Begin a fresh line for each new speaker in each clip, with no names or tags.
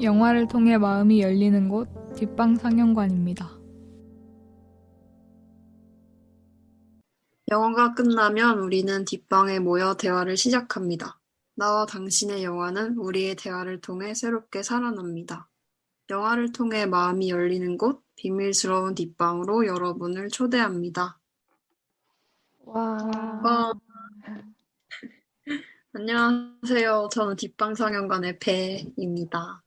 영화를 통해 마음이 열리는 곳 뒷방상영관입니다.
영화가 끝나면 우리는 뒷방에 모여 대화를 시작합니다. 나와 당신의 영화는 우리의 대화를 통해 새롭게 살아납니다. 영화를 통해 마음이 열리는 곳 비밀스러운 뒷방으로 여러분을 초대합니다.
와,
안녕하세요. 저는 뒷방상영관의 배입니다.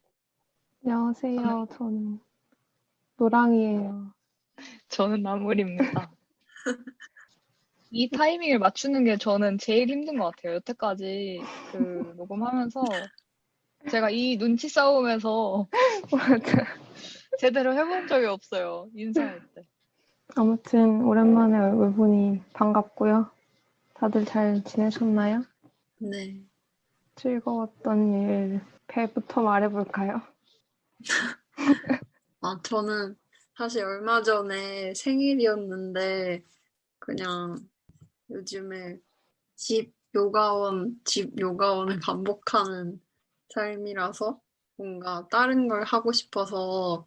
안녕하세요. 저는 노랑이에요.
저는 나물입니다. 이 타이밍을 맞추는 게 저는 제일 힘든 것 같아요. 여태까지 녹음하면서 제가 이 눈치 싸움에서
맞아.
제대로 해본 적이 없어요. 인사할 때.
아무튼 오랜만에 얼굴 보니 반갑고요. 다들 잘 지내셨나요?
네.
즐거웠던 일 배부터 말해볼까요?
저는 사실 얼마 전에 생일이었는데 그냥 요즘에 집 요가원을 반복하는 삶이라서 뭔가 다른 걸 하고 싶어서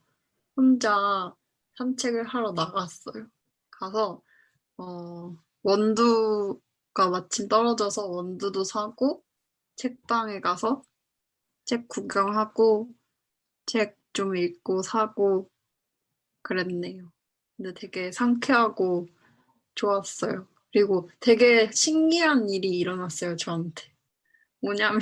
혼자 산책을 하러 나갔어요. 가서 원두가 마침 떨어져서 원두도 사고 책방에 가서 책 구경하고 책 좀 읽고 사고 그랬네요. 근데 되게 상쾌하고 좋았어요. 그리고 되게 신기한 일이 일어났어요, 저한테. 뭐냐면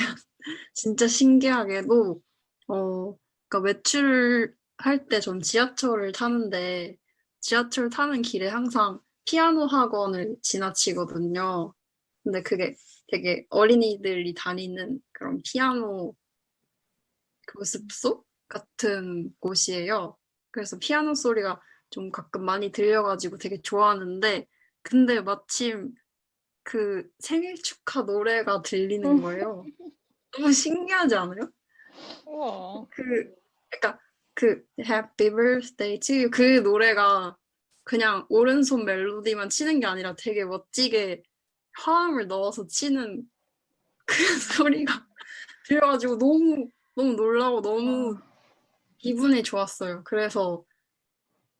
진짜 신기하게도 그러니까 외출할 때 전 지하철을 타는데 지하철 타는 길에 항상 피아노 학원을 지나치거든요. 근데 그게 되게 어린이들이 다니는 그런 피아노 교습소 같은 곳이에요. 그래서 피아노 소리가 좀 가끔 많이 들려가지고 되게 좋아하는데 근데 마침 그 생일 축하 노래가 들리는 거예요. 너무 신기하지 않아요?
우와.
그러니까 그 Happy Birthday to You 그 노래가 그냥 오른손 멜로디만 치는 게 아니라 되게 멋지게 화음을 넣어서 치는 그 소리가 들려가지고 너무 너무 놀라고 너무 기분이 좋았어요. 그래서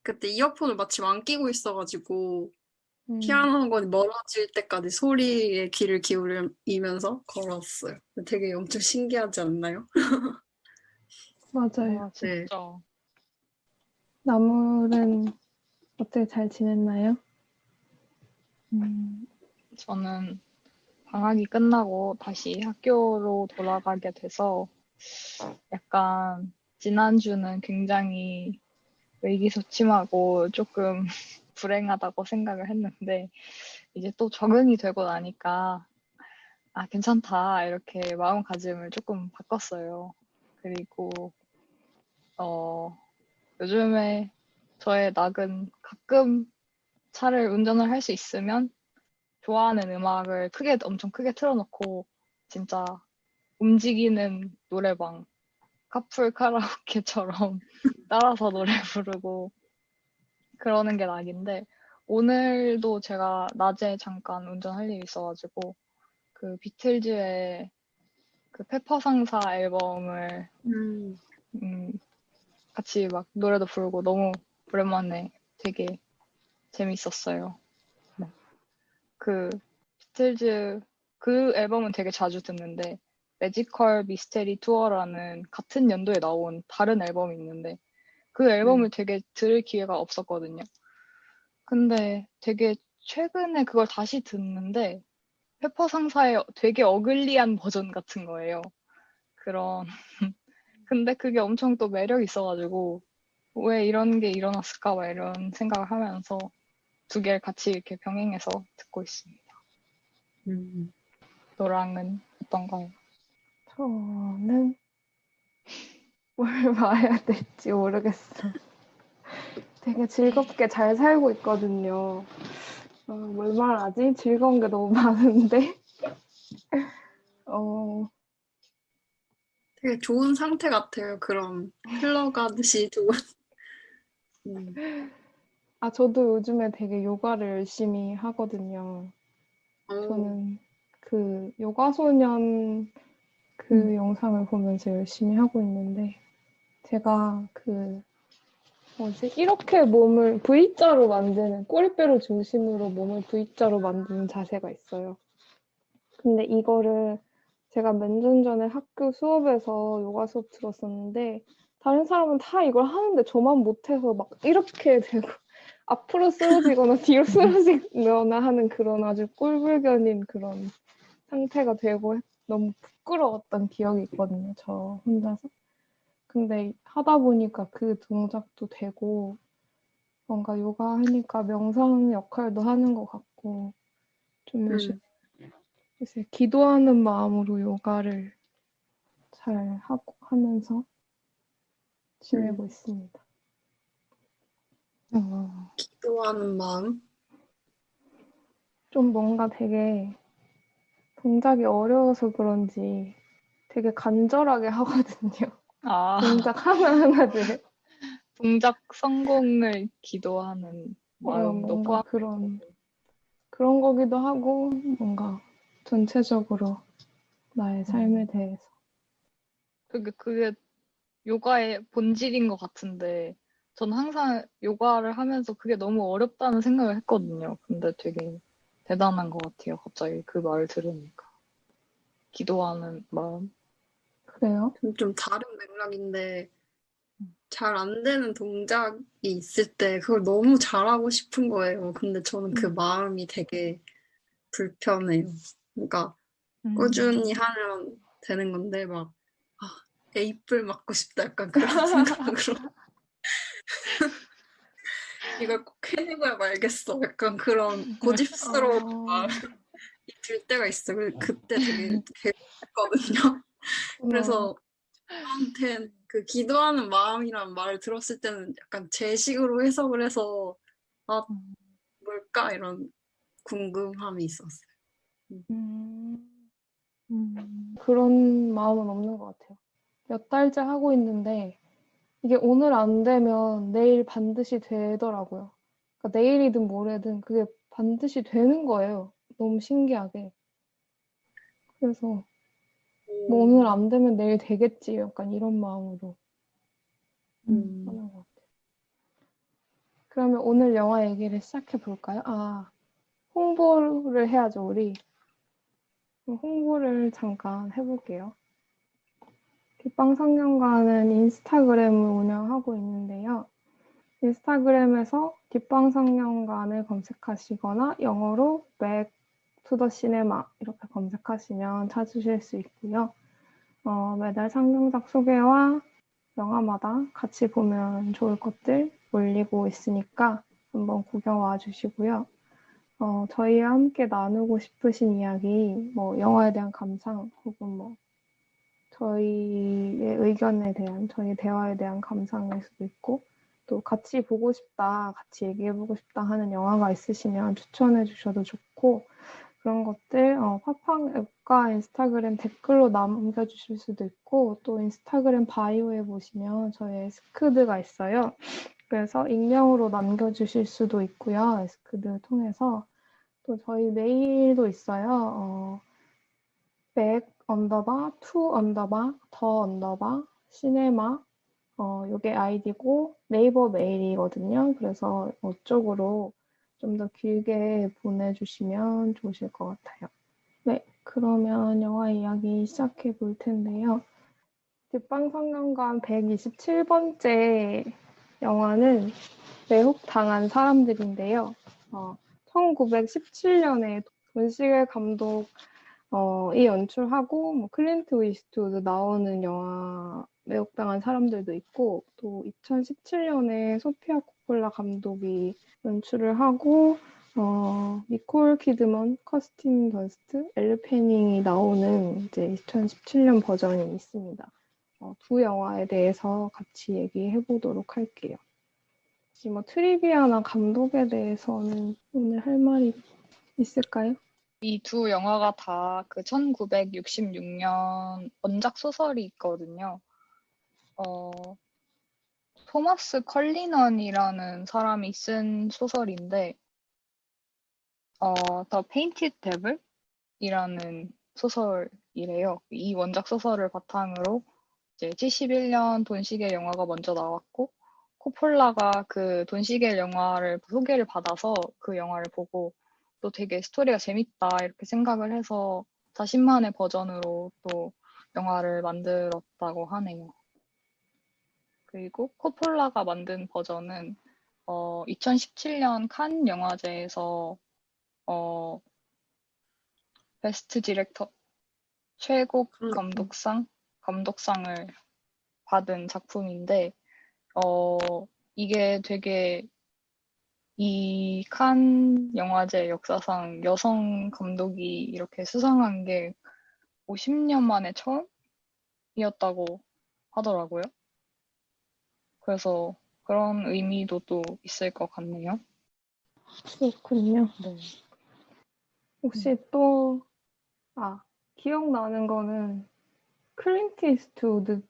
그때 이어폰을 마침 안 끼고 있어가지고 피아노 학원이 멀어질 때까지 소리에 귀를 기울이면서 걸었어요. 되게 엄청 신기하지 않나요?
맞아요.
와,
네.
진짜.
나물은 어떻게 잘 지냈나요?
저는 방학이 끝나고 다시 학교로 돌아가게 돼서 약간 지난주는 굉장히 의기소침하고 조금 불행하다고 생각을 했는데 이제 또 적응이 되고 나니까 괜찮다 이렇게 마음가짐을 조금 바꿨어요. 그리고 요즘에 저의 낙은 가끔 차를 운전을 할 수 있으면 좋아하는 음악을 엄청 크게 틀어놓고 진짜 움직이는 노래방, 카풀 카라오케처럼 따라서 노래 부르고 그러는 게 낙인데 오늘도 제가 낮에 잠깐 운전할 일이 있어가지고 그 비틀즈의 그 페퍼 상사 앨범을
음,
음, 같이 막 노래도 부르고 너무 오랜만에 되게 재밌었어요. 네. 그 비틀즈 그 앨범은 되게 자주 듣는데 매지컬 미스테리 투어라는 같은 연도에 나온 다른 앨범이 있는데 그 앨범을 되게 들을 기회가 없었거든요. 근데 되게 최근에 그걸 다시 듣는데 페퍼 상사의 되게 어글리한 버전 같은 거예요. 그런 근데 그게 엄청 또 매력이 있어가지고 왜 이런 게 일어났을까 막 이런 생각을 하면서 두 개를 같이 이렇게 병행해서 듣고 있습니다.
음.
너랑은 어떤가요?
저는 뭘 말해야 될지 모르겠어. 되게 즐겁게 잘 살고 있거든요. 뭘 말하지? 즐거운 게 너무 많은데.
되게 좋은 상태 같아요. 그런 흘러가듯이 좋은. 음.
저도 요즘에 되게 요가를 열심히 하거든요.
오,
저는 그 요가소년 그
음.
영상을 보면서 열심히 하고 있는데 제가 이렇게 몸을 V자로 만드는, 꼬리뼈를 중심으로 몸을 V자로 만드는 자세가 있어요. 근데 이거를 제가 몇 년 전에 학교 수업에서 요가 수업 들었었는데, 다른 사람은 다 이걸 하는데 저만 못해서 막 이렇게 되고, 앞으로 쓰러지거나 뒤로 쓰러지거나 하는 그런 아주 꼴불견인 그런 상태가 되고 너무 부끄러웠던 기억이 있거든요, 저 혼자서. 근데 하다 보니까 그 동작도 되고, 뭔가 요가 하니까 명상 역할도 하는 것 같고, 좀 요즘 기도하는 마음으로 요가를 잘 하면서 지내고 있습니다.
기도하는 마음?
좀 뭔가 되게 동작이 어려워서 그런지 되게 간절하게 하거든요.
아,
동작 하나하나를.
동작 성공을 기도하는 마음도
뭔가
포함.
그런 거기도 하고, 뭔가 전체적으로 나의 삶에 대해서.
그게 요가의 본질인 것 같은데, 저는 항상 요가를 하면서 그게 너무 어렵다는 생각을 했거든요. 근데 되게 대단한 것 같아요. 갑자기 그 말을 들으니까. 기도하는 마음.
그래요?
좀 다른 맥락인데 잘 안 되는 동작이 있을 때 그걸 너무 잘하고 싶은 거예요. 근데 저는 그 마음이 되게 불편해요. 그러니까 꾸준히 하면 되는 건데 막 에이플 맞고 싶다 약간 그런 생각으로 이걸 꼭 해내고야 말겠어. 약간 그런 고집스러운 마음이 들 때가 있어요. 그때 되게 괴롭거든요. 그래서 저한텐 그 기도하는 마음이란 말을 들었을 때는 약간 제 식으로 해석을 해서 아 뭘까 이런 궁금함이 있었어요.
그런 마음은 없는 것 같아요. 몇 달째 하고 있는데 이게 오늘 안 되면 내일 반드시 되더라고요. 그러니까 내일이든 모레든 그게 반드시 되는 거예요. 너무 신기하게. 그래서 뭐 오늘 안 되면 내일 되겠지. 약간 이런 마음으로 하는 것 같아요. 그러면 오늘 영화 얘기를 시작해 볼까요? 홍보를 해야죠, 우리. 홍보를 잠깐 해볼게요. 뒷방상영관은 인스타그램을 운영하고 있는데요. 인스타그램에서 뒷방상영관을 검색하시거나 영어로 Back to the Cinema 이렇게 검색하시면 찾으실 수 있고요. 매달 상영작 소개와 영화마다 같이 보면 좋을 것들 올리고 있으니까 한번 구경 와주시고요. 저희와 함께 나누고 싶으신 이야기, 뭐 영화에 대한 감상 혹은 뭐 저희의 의견에 대한, 저희 대화에 대한 감상일 수도 있고, 또 같이 보고 싶다, 같이 얘기해보고 싶다 하는 영화가 있으시면 추천해 주셔도 좋고, 그런 것들 팟빵 앱과 인스타그램 댓글로 남겨주실 수도 있고, 또 인스타그램 바이오에 보시면 저희 에스크드가 있어요. 그래서 익명으로 남겨주실 수도 있고요. 에스크드 통해서. 또 저희 메일도 있어요. back _to _the 시네마 요게 아이디고 네이버 메일이거든요. 그래서 이쪽으로 좀 더 길게 보내주시면 좋으실 것 같아요. 네, 그러면 영화 이야기 시작해 볼 텐데요. 뒷방상영관 127번째 영화는 매혹당한 사람들인데요. 1917년에 돈시계 감독 이 연출하고 뭐 클린트 이스트우드 나오는 영화 매혹당한 사람들도 있고 또 2017년에 소피아 코폴라 감독이 연출을 하고 니콜 키드먼, 커스틴 던스트, 엘 패닝이 나오는 이제 2017년 버전이 있습니다. 두 영화에 대해서 같이 얘기해 보도록 할게요. 혹시 뭐 트리비아나 감독에 대해서는 오늘 할 말이 있을까요?
이 두 영화가 다 그 1966년 원작 소설이 있거든요. 토마스 컬리넌이라는 사람이 쓴 소설인데, The Painted Devil이라는 소설이래요. 이 원작 소설을 바탕으로 이제 71년 돈시계 영화가 먼저 나왔고 코폴라가 그 돈시계 영화를 소개를 받아서 그 영화를 보고 또 되게 스토리가 재밌다 이렇게 생각을 해서 자신만의 버전으로 또 영화를 만들었다고 하네요. 그리고 코폴라가 만든 버전은 2017년 칸 영화제에서 베스트 디렉터 최고 감독상을 받은 작품인데 이게 되게 이 칸 영화제 역사상 여성 감독이 이렇게 수상한 게 50년 만에 처음이었다고 하더라고요. 그래서 그런 의미도 또 있을 것 같네요.
그렇군요.
네.
혹시 또, 기억나는 거는 클린트 이스트우드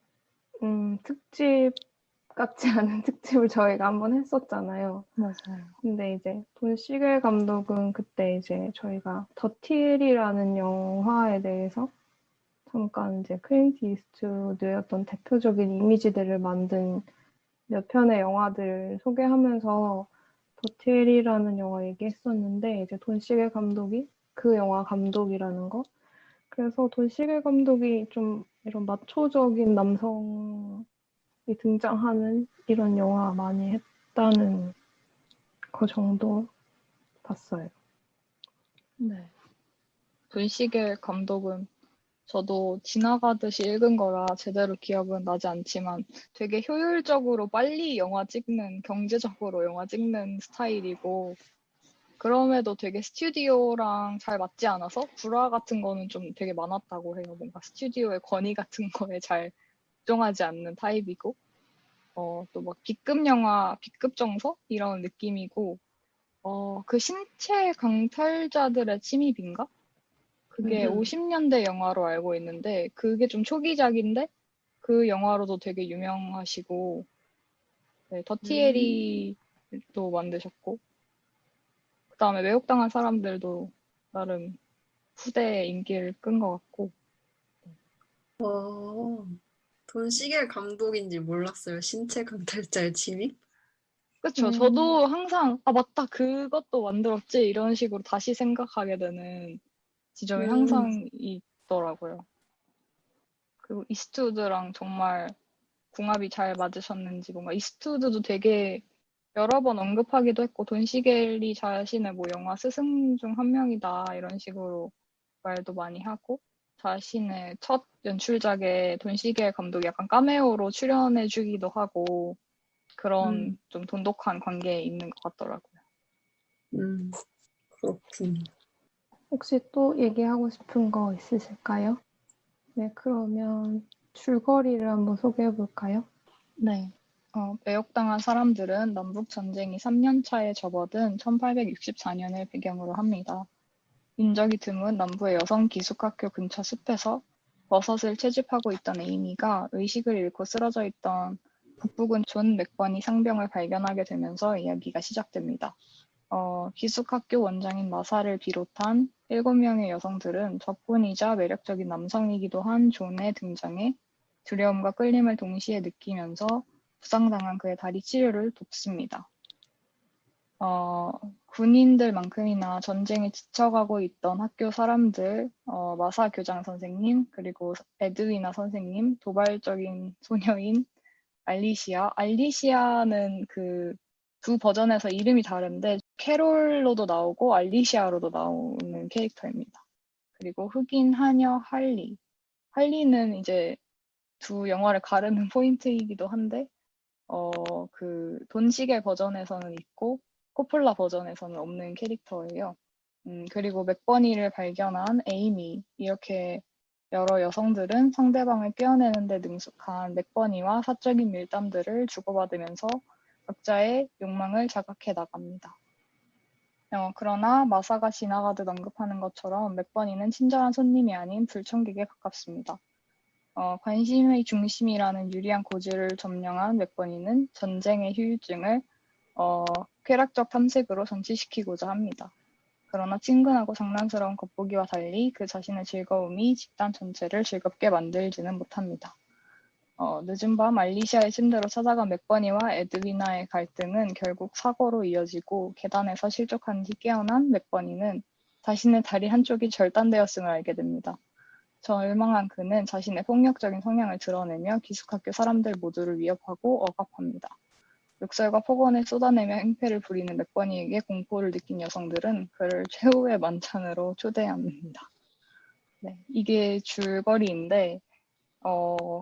특집 같지 않은 특집을 저희가 한번 했었잖아요.
맞아요.
근데 이제 돈 시겔 감독은 그때 이제 저희가 더티엘이라는 영화에 대해서 잠깐 이제 클린트 이스트우드의 어떤 대표적인 이미지들을 만든 몇 편의 영화들을 소개하면서 더티엘이라는 영화 얘기했었는데 이제 돈 시겔 감독이 그 영화 감독이라는 거. 그래서 돈 시겔 감독이 좀 이런 마초적인 남성이 등장하는 이런 영화 많이 했다는 그 정도 봤어요.
네. 돈시겔 감독은 저도 지나가듯이 읽은 거라 제대로 기억은 나지 않지만 되게 효율적으로 빨리 영화 찍는, 경제적으로 영화 찍는 스타일이고 그럼에도 되게 스튜디오랑 잘 맞지 않아서 불화 같은 거는 좀 되게 많았다고 해요. 뭔가 스튜디오의 권위 같은 거에 잘 복종하지 않는 타입이고 또 막 B급 영화, B급 정서? 이런 느낌이고 그 신체 강탈자들의 침입인가? 그게 50년대 영화로 알고 있는데 그게 좀 초기작인데 그 영화로도 되게 유명하시고 네, 더티에리도 만드셨고 그다음에 매혹당한 사람들도 나름 후대에 인기를 끈 것 같고
돈 시겔 감독인지 몰랐어요. 신체 강탈자의 침입?
그쵸. 저도 항상 맞다 그것도 만들었지 이런 식으로 다시 생각하게 되는 지점이 항상 있더라고요. 그리고 이스트우드랑 정말 궁합이 잘 맞으셨는지 뭔가 이스트우드도 되게 여러 번 언급하기도 했고 돈 시겔이 자신의 뭐 영화 스승 중 한 명이다 이런 식으로 말도 많이 하고 자신의 첫 연출작에 돈 시겔 감독이 약간 카메오로 출연해주기도 하고 그런 좀 돈독한 관계에 있는 것 같더라고요.
그렇군.
혹시 또 얘기하고 싶은 거 있으실까요? 네, 그러면 줄거리를 한번 소개해 볼까요?
네. 매혹당한 사람들은 남북 전쟁이 3년 차에 접어든 1864년을 배경으로 합니다. 인적이 드문 남부의 여성 기숙학교 근처 숲에서 버섯을 채집하고 있던 에이미가 의식을 잃고 쓰러져 있던 북부군 존 맥버니 상병을 발견하게 되면서 이야기가 시작됩니다. 기숙학교 원장인 마사를 비롯한 7명의 여성들은 적군이자 매력적인 남성이기도 한 존의 등장에 두려움과 끌림을 동시에 느끼면서 부상당한 그의 다리 치료를 돕습니다. 군인들만큼이나 전쟁에 지쳐가고 있던 학교 사람들, 마사 교장 선생님, 그리고 에드위나 선생님, 도발적인 소녀인 알리시아. 알리시아는 그 두 버전에서 이름이 다른데 캐롤로도 나오고 알리시아로도 나오는 캐릭터입니다. 그리고 흑인 하녀 할리. 할리는 이제 두 영화를 가르는 포인트이기도 한데 그 돈시겔 버전에서는 있고 코폴라 버전에서는 없는 캐릭터예요. 그리고 맥버니를 발견한 에이미 이렇게 여러 여성들은 상대방을 꿰어내는 데 능숙한 맥버니와 사적인 밀담들을 주고받으면서 각자의 욕망을 자각해 나갑니다. 그러나 마사가 지나가듯 언급하는 것처럼 맥버니는 친절한 손님이 아닌 불청객에 가깝습니다. 관심의 중심이라는 유리한 고지를 점령한 맥버니는 전쟁의 후유증을 쾌락적 탐색으로 전치시키고자 합니다. 그러나 친근하고 장난스러운 겉보기와 달리 그 자신의 즐거움이 집단 전체를 즐겁게 만들지는 못합니다. 늦은 밤 알리시아의 침대로 찾아간 맥버니와 에드위나의 갈등은 결국 사고로 이어지고 계단에서 실족한 뒤 깨어난 맥버니는 자신의 다리 한쪽이 절단되었음을 알게 됩니다. 절망한 그는 자신의 폭력적인 성향을 드러내며 기숙학교 사람들 모두를 위협하고 억압합니다. 욕설과 폭언을 쏟아내며 행패를 부리는 맥버니에게 공포를 느낀 여성들은 그를 최후의 만찬으로 초대합니다. 네, 이게 줄거리인데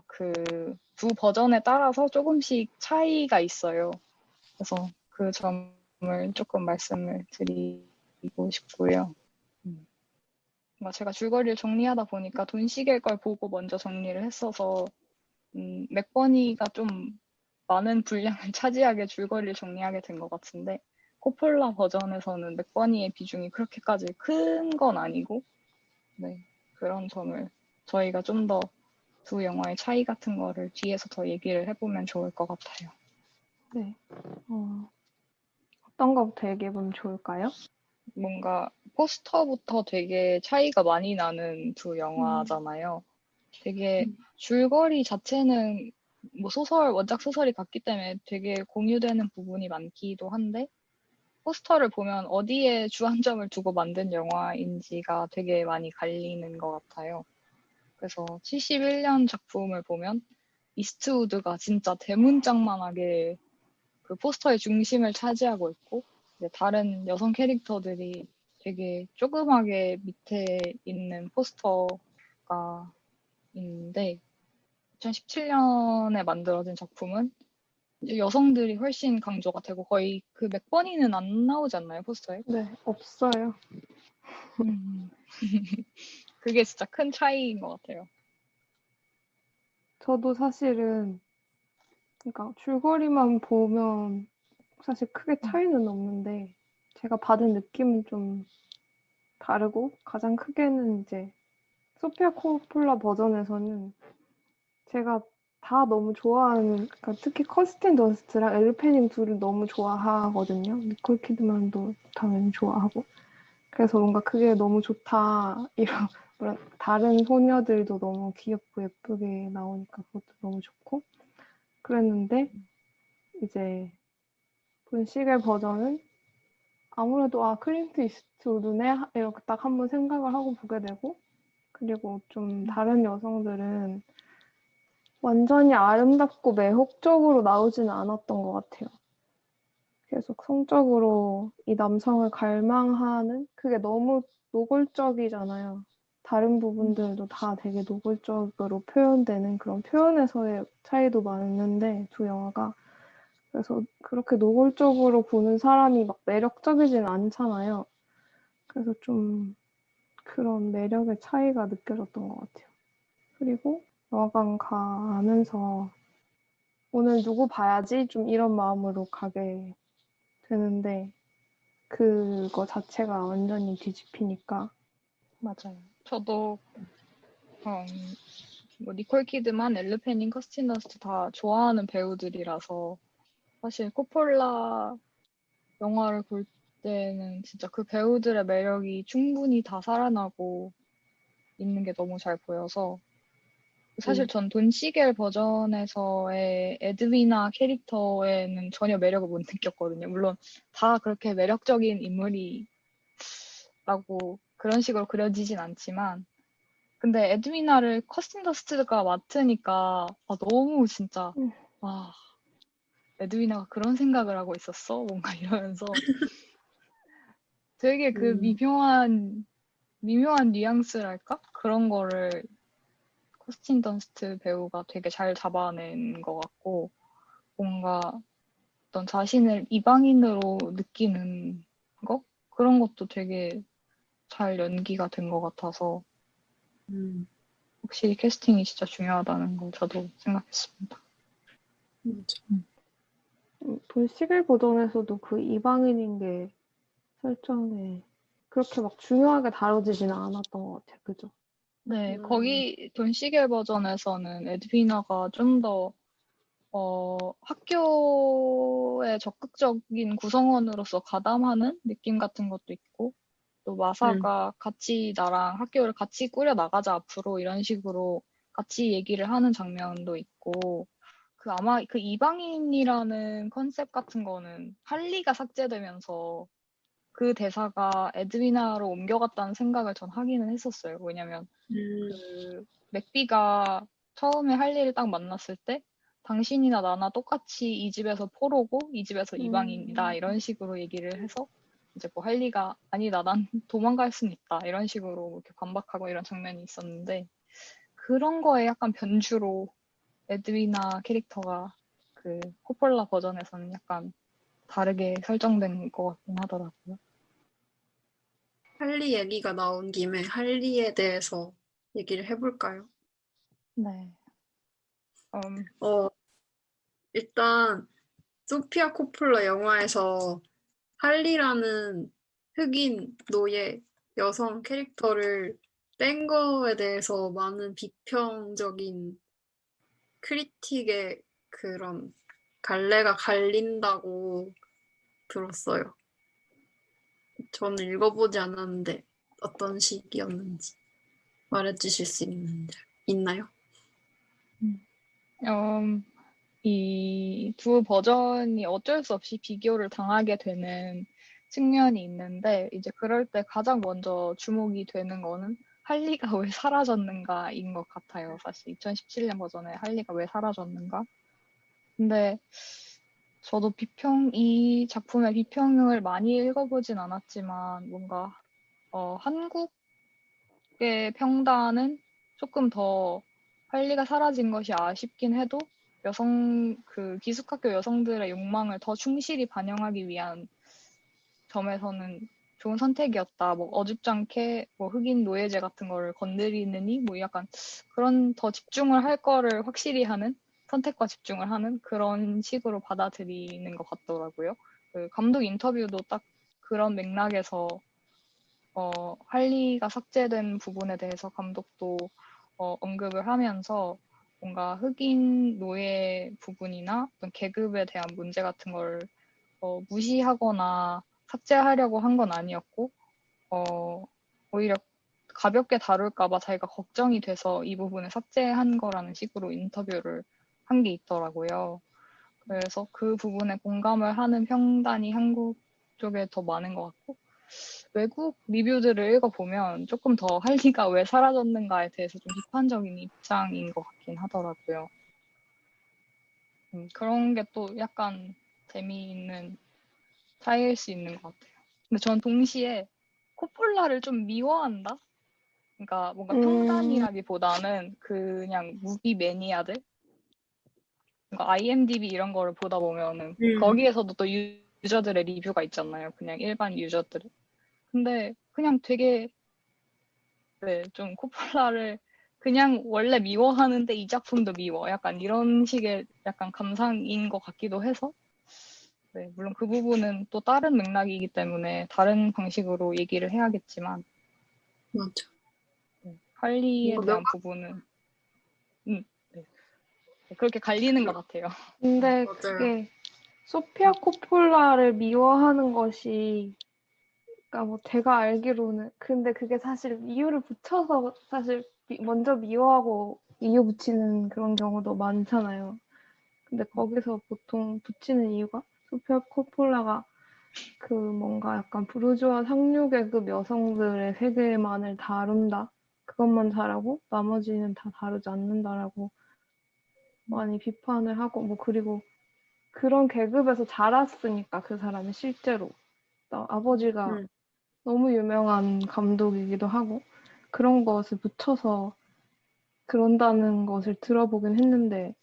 그 두 버전에 따라서 조금씩 차이가 있어요. 그래서 그 점을 조금 말씀을 드리고 싶고요. 제가 줄거리를 정리하다 보니까 돈 시계일 걸 보고 먼저 정리를 했어서 맥버니가 좀 많은 분량을 차지하게 줄거리를 정리하게 된 것 같은데 코폴라 버전에서는 맥버니의 비중이 그렇게까지 큰 건 아니고 네, 그런 점을 저희가 좀 더 두 영화의 차이 같은 거를 뒤에서 더 얘기를 해보면 좋을 것 같아요.
네. 어떤 거부터 얘기해보면 좋을까요?
뭔가 포스터부터 되게 차이가 많이 나는 두 영화잖아요. 되게 줄거리 자체는 뭐 원작 소설이 같기 때문에 되게 공유되는 부분이 많기도 한데 포스터를 보면 어디에 주안점을 두고 만든 영화인지가 되게 많이 갈리는 것 같아요. 그래서 71년 작품을 보면 이스트우드가 진짜 대문짝만하게 그 포스터의 중심을 차지하고 있고 이제 다른 여성 캐릭터들이 되게 조그맣게 밑에 있는 포스터가 있는데 2017년에 만들어진 작품은 이제 여성들이 훨씬 강조가 되고 거의 그 맥버니는 안 나오지 않나요, 포스터에?
네, 없어요.
그게 진짜 큰 차이인 것 같아요.
저도 사실은 그러니까 줄거리만 보면 사실 크게 차이는 없는데 제가 받은 느낌은 좀 다르고 가장 크게는 이제 소피아 코폴라 버전에서는 제가 다 너무 좋아하는 그러니까 특히 커스틴 더스트랑 엘 패닝 둘을 너무 좋아하거든요. 니콜 키드만도 당연히 좋아하고 그래서 뭔가 그게 너무 좋다 이런 물론 다른 소녀들도 너무 귀엽고 예쁘게 나오니까 그것도 너무 좋고 그랬는데 이제 본시계 버전은 아무래도 클린트 이스트우드네 이렇게 딱 한번 생각을 하고 보게 되고 그리고 좀 다른 여성들은 완전히 아름답고 매혹적으로 나오지는 않았던 것 같아요. 계속 성적으로 이 남성을 갈망하는 그게 너무 노골적이잖아요. 다른 부분들도 다 되게 노골적으로 표현되는 그런 표현에서의 차이도 많은데 두 영화가 그래서 그렇게 노골적으로 보는 사람이 막 매력적이진 않잖아요. 그래서 좀 그런 매력의 차이가 느껴졌던 것 같아요. 그리고 영화관 가면서 오늘 누구 봐야지 좀 이런 마음으로 가게 되는데 그거 자체가 완전히 뒤집히니까
맞아요. 저도 뭐 니콜 키드만, 엘르 패닝, 커스틴 더스트 다 좋아하는 배우들이라서 사실 코폴라 영화를 볼 때는 진짜 그 배우들의 매력이 충분히 다 살아나고 있는 게 너무 잘 보여서 사실 전 돈 시겔 버전에서의 에드위나 캐릭터에는 전혀 매력을 못 느꼈거든요. 물론 다 그렇게 매력적인 인물이라고 그런 식으로 그려지진 않지만 근데 에드위나를 커스틴 더스트가 맡으니까 너무 진짜 와 에드위나가 그런 생각을 하고 있었어? 뭔가 이러면서 되게 그 미묘한 뉘앙스랄까? 그런 거를 커스틴 던스트 배우가 되게 잘 잡아낸 것 같고 뭔가 어떤 자신을 이방인으로 느끼는 거? 그런 것도 되게 잘 연기가 된 것 같아서 확실히 캐스팅이 진짜 중요하다는 걸 저도 생각했습니다.
본 시글 버전에서도 그 이방인인 게 설정에 그렇게 막 중요하게 다뤄지지는 않았던 것 같아요. 그죠?
네, 거기 돈 시겔 버전에서는 에드위나가 좀 더 학교의 적극적인 구성원으로서 가담하는 느낌 같은 것도 있고, 또 마사가 같이 나랑 학교를 같이 꾸려 나가자 앞으로 이런 식으로 같이 얘기를 하는 장면도 있고, 아마 그 이방인이라는 컨셉 같은 거는 할리가 삭제되면서 그 대사가 에드위나로 옮겨갔다는 생각을 전 하기는 했었어요. 왜냐면 그 맥비가 처음에 할리를 딱 만났을 때 당신이나 나나 똑같이 이 집에서 포로고 이 집에서 이방인이다 이런 식으로 얘기를 해서 이제 뭐 할리가 아니다 난 도망갈 수는 있다 이런 식으로 이렇게 반박하고 이런 장면이 있었는데 그런 거에 약간 변주로 에드위나 캐릭터가 그 코폴라 버전에서는 약간 다르게 설정된 것 같긴 하더라고요.
할리 얘기가 나온 김에 할리에 대해서 얘기를 해볼까요?
네.
일단 소피아 코폴라 영화에서 할리라는 흑인 노예 여성 캐릭터를 뺀 거에 대해서 많은 비평적인 크리틱의 그런 갈래가 갈린다고 들었어요. 저는 읽어보지 않았는데 어떤 식이었는지 말해주실 수 있나요?
이 두 버전이 어쩔 수 없이 비교를 당하게 되는 측면이 있는데, 이제 그럴 때 가장 먼저 주목이 되는 거는 할리가 왜 사라졌는가인 것 같아요. 사실 2017년 버전에 할리가 왜 사라졌는가? 근데 저도 이 작품의 비평을 많이 읽어보진 않았지만, 뭔가, 한국의 평단은 조금 더 할리가 사라진 것이 아쉽긴 해도 기숙학교 여성들의 욕망을 더 충실히 반영하기 위한 점에서는 좋은 선택이었다. 뭐 어줍잖게 뭐 흑인 노예제 같은 거를 건드리느니 뭐 약간 그런 더 집중을 할 거를 확실히 하는 선택과 집중을 하는 그런 식으로 받아들이는 것 같더라고요. 그 감독 인터뷰도 딱 그런 맥락에서 할리가 삭제된 부분에 대해서 감독도 언급을 하면서 뭔가 흑인 노예 부분이나 어떤 계급에 대한 문제 같은 걸 무시하거나 삭제하려고 한 건 아니었고 오히려 가볍게 다룰까봐 자기가 걱정이 돼서 이 부분을 삭제한 거라는 식으로 인터뷰를 한 게 있더라고요. 그래서 그 부분에 공감을 하는 평단이 한국 쪽에 더 많은 것 같고 외국 리뷰들을 읽어보면 조금 더 할리가 왜 사라졌는가에 대해서 좀 비판적인 입장인 것 같긴 하더라고요. 그런 게 또 약간 재미있는 차이일 수 있는 것 같아요. 근데 전 동시에 코폴라를 좀 미워한다? 그러니까 뭔가 평단이라기보다는 그냥 무비 매니아들? 그러니까 IMDb 이런 거를 보다 보면은 거기에서도 또 유저들의 리뷰가 있잖아요. 그냥 일반 유저들. 근데 그냥 되게 좀 코폴라를 그냥 원래 미워하는데 이 작품도 미워. 약간 이런 식의 약간 감상인 것 같기도 해서 물론 그 부분은 또 다른 맥락이기 때문에 다른 방식으로 얘기를 해야겠지만
맞아.
할리에
뭐
대한 부분은 그렇게 갈리는 것 같아요.
근데
맞아요.
그게 소피아 코폴라를 미워하는 것이 그러니까 뭐 제가 알기로는 근데 그게 사실 이유를 붙여서 사실 먼저 미워하고 이유 붙이는 그런 경우도 많잖아요. 근데 거기서 보통 붙이는 이유가 소피아 코폴라가 그 뭔가 약간 부르주아 상류계급 여성들의 세계만을 다룬다. 그것만 잘하고 나머지는 다 다루지 않는다라고 많이 비판을 하고 뭐 그리고 그런 계급에서 자랐으니까 그 사람이 실제로 아버지가 너무 유명한 감독이기도 하고 그런 것을 붙여서 그런다는 것을 들어보긴 했는데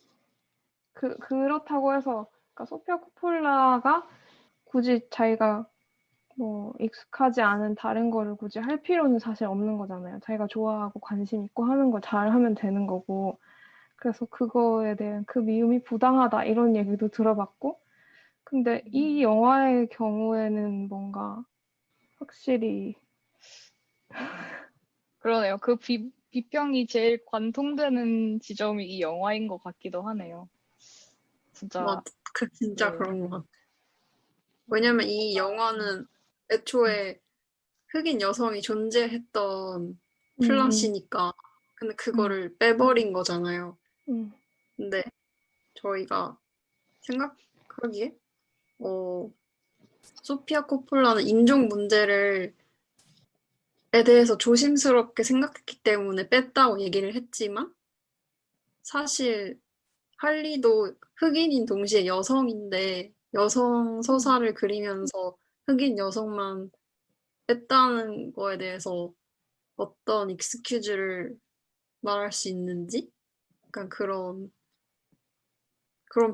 그렇다고 해서 그러니까 소피아 코폴라가 굳이 자기가 뭐 익숙하지 않은 다른 거를 굳이 할 필요는 사실 없는 거잖아요. 자기가 좋아하고 관심 있고 하는 걸 잘하면 되는 거고 그래서 그거에 대한 그 미움이 부당하다 이런 얘기도 들어봤고 근데 이 영화의 경우에는 뭔가 확실히
그러네요. 그 비평이 제일 관통되는 지점이 이 영화인 것 같기도 하네요. 진짜.
진짜 그런 것 같아. 왜냐면 이 영화는 애초에 흑인 여성이 존재했던 플롯이니까 근데 그거를 빼버린 거잖아요.
음,
근데 저희가 생각하기에 소피아 코폴라는 인종 문제를 에 대해서 조심스럽게 생각했기 때문에 뺐다고 얘기를 했지만 사실 할리도 흑인인 동시에 여성인데 여성 서사를 그리면서 흑인 여성만 뺐다는 거에 대해서 어떤 익스큐즈를 말할 수 있는지 약간 그런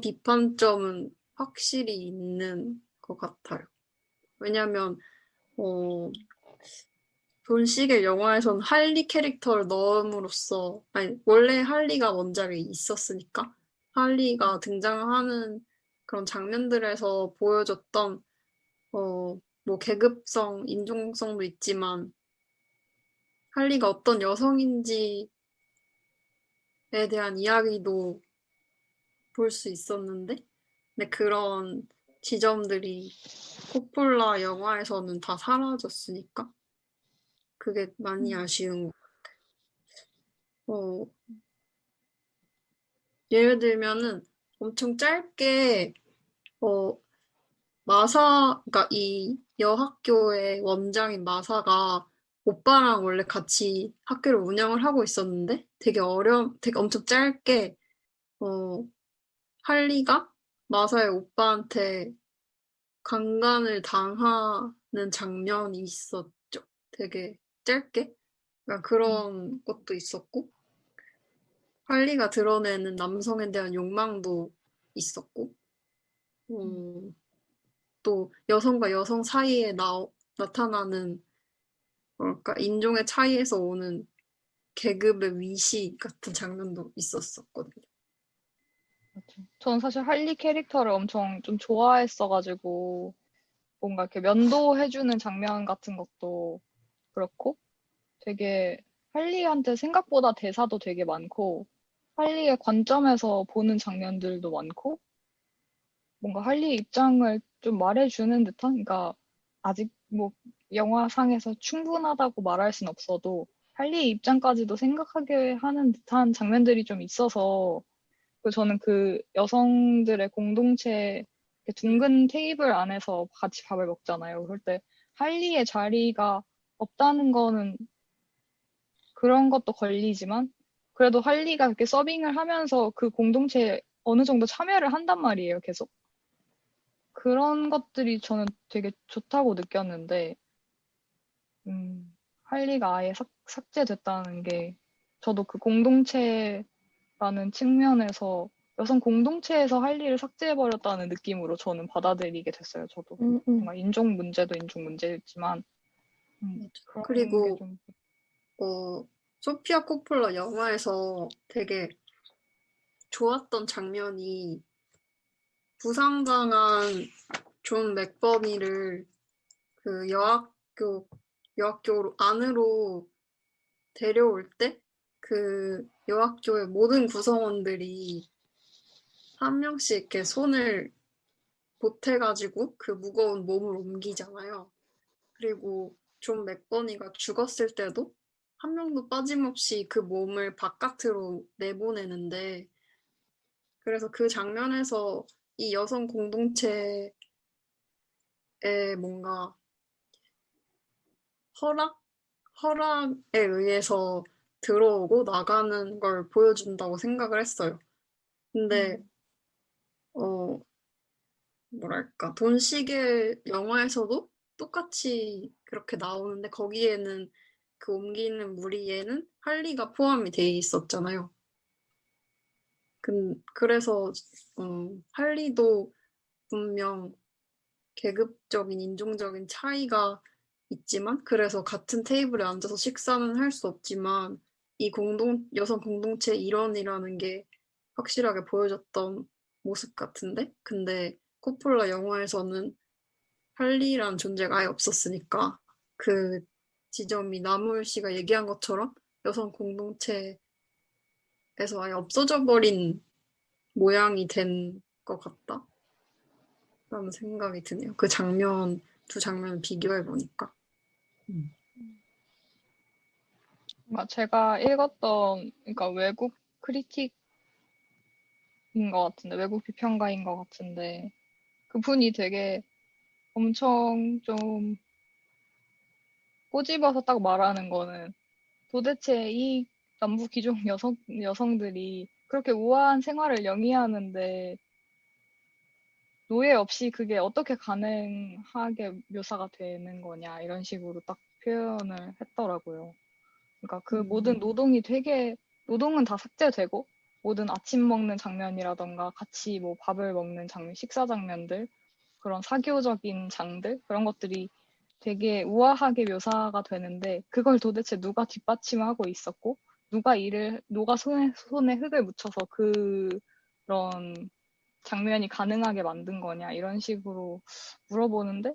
비판점은 확실히 있는 것 같아요. 왜냐면 돈 시겔 영화에선 할리 캐릭터를 넣음으로써, 아니, 원래 할리가 원작에 있었으니까, 할리가 등장하는 그런 장면들에서 보여줬던, 뭐, 계급성, 인종성도 있지만, 할리가 어떤 여성인지에 대한 이야기도 볼 수 있었는데, 근데 그런 지점들이 코폴라 영화에서는 다 사라졌으니까, 그게 많이 아쉬운 거. 어, 예를 들면은 엄청 짧게 어 그러니까 이 여학교의 원장인 마사가 오빠랑 원래 같이 학교를 운영을 하고 있었는데 되게 엄청 짧게 어 할리가 마사의 오빠한테 강간을 당하는 장면이 있었죠. 되게 짧게. 그러니까 그런 것도 있었고 할리가 드러내는 남성에 대한 욕망도 있었고 또 여성과 여성 사이에 나타나는 뭐랄까 인종의 차이에서 오는 계급의 위시 같은 장면도 있었었거든요.
저는 사실 할리 캐릭터를 엄청 좀 좋아했어가지고 뭔가 이렇게 면도해주는 장면 같은 것도 그렇고 되게 할리한테 생각보다 대사도 되게 많고 할리의 관점에서 보는 장면들도 많고 뭔가 할리의 입장을 좀 말해주는 듯한 그러니까 아직 뭐 영화상에서 충분하다고 말할 순 없어도 할리의 입장까지도 생각하게 하는 듯한 장면들이 좀 있어서 저는 그 여성들의 공동체 이렇게 둥근 테이블 안에서 같이 밥을 먹잖아요. 그럴 때 할리의 자리가 없다는 거는 그런 것도 걸리지만 그래도 할리가 그렇게 서빙을 하면서 그 공동체에 어느 정도 참여를 한단 말이에요, 계속. 그런 것들이 저는 되게 좋다고 느꼈는데, 할리가 아예 삭제됐다는 게 저도 그 공동체라는 측면에서 여성 공동체에서 할리를 삭제해버렸다는 느낌으로 저는 받아들이게 됐어요, 저도. 뭔가 인종 문제도 인종 문제였지만, 그런 게
그리고
좀,
소피아 코폴라 영화에서 되게 좋았던 장면이 부상당한 존 맥버니를 그 여학교 안으로 데려올 때 그 여학교의 모든 구성원들이 한 명씩 이렇게 손을 보태가지고 그 무거운 몸을 옮기잖아요. 그리고 존 맥버니가 죽었을 때도 한 명도 빠짐없이 그 몸을 바깥으로 내보내는데 그래서 그 장면에서 이 여성 공동체에 뭔가 허락에 의해서 들어오고 나가는 걸 보여준다고 생각을 했어요. 근데 뭐랄까 돈 시계 영화에서도 똑같이 그렇게 나오는데 거기에는 그 옮기는 무리에는 할리가 포함이 돼 있었잖아요. 그래서 할리도 분명 계급적인 인종적인 차이가 있지만 그래서 같은 테이블에 앉아서 식사는 할 수 없지만 이 여성 공동체 일원이라는 게 확실하게 보여줬던 모습 같은데 근데 코폴라 영화에서는 할리란 존재가 아예 없었으니까 그 지점이 나물 씨가 얘기한 것처럼 여성 공동체에서 아예 없어져 버린 모양이 된 것 같다. 라는 생각이 드네요. 두 장면을 비교해 보니까.
제가 읽었던, 그러니까 외국 크리틱인 것 같은데, 외국 비평가인 것 같은데, 그분이 되게 엄청 좀 꼬집어서 딱 말하는 거는 도대체 이 남부 귀족 여성들이 그렇게 우아한 생활을 영위하는데 노예 없이 그게 어떻게 가능하게 묘사가 되는 거냐, 이런 식으로 딱 표현을 했더라고요. 그러니까 그 모든 노동이 되게, 노동은 다 삭제되고, 모든 아침 먹는 장면이라던가 같이 뭐 밥을 먹는 장면, 식사 장면들, 그런 사교적인 장들, 그런 것들이 되게 우아하게 묘사가 되는데, 그걸 도대체 누가 뒷받침하고 있었고, 누가 손에 흙을 묻혀서 그런 장면이 가능하게 만든 거냐, 이런 식으로 물어보는데,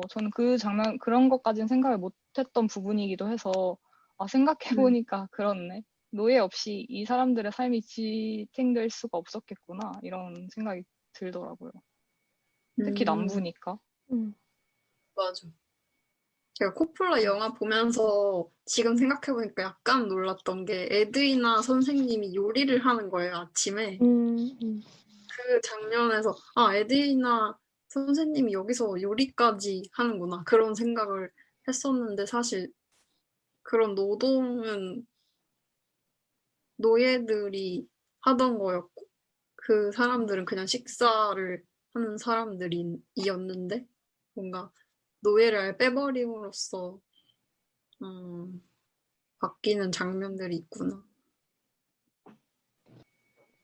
저는 그 장면, 그런 것까지는 생각을 못 했던 부분이기도 해서, 생각해보니까 그렇네. 노예 없이 이 사람들의 삶이 지탱될 수가 없었겠구나, 이런 생각이 들더라고요. 특히 남부니까.
맞아. 제가 코폴라 영화 보면서 지금 생각해보니까 약간 놀랐던 게 에드이나 선생님이 요리를 하는 거예요, 아침에. 그 장면에서, 에드이나 선생님이 여기서 요리까지 하는구나. 그런 생각을 했었는데 사실 그런 노동은 노예들이 하던 거였고, 그 사람들은 그냥 식사를 하는 사람들이었는데, 뭔가 노예를 아예 빼버림으로써, 바뀌는 장면들이 있구나.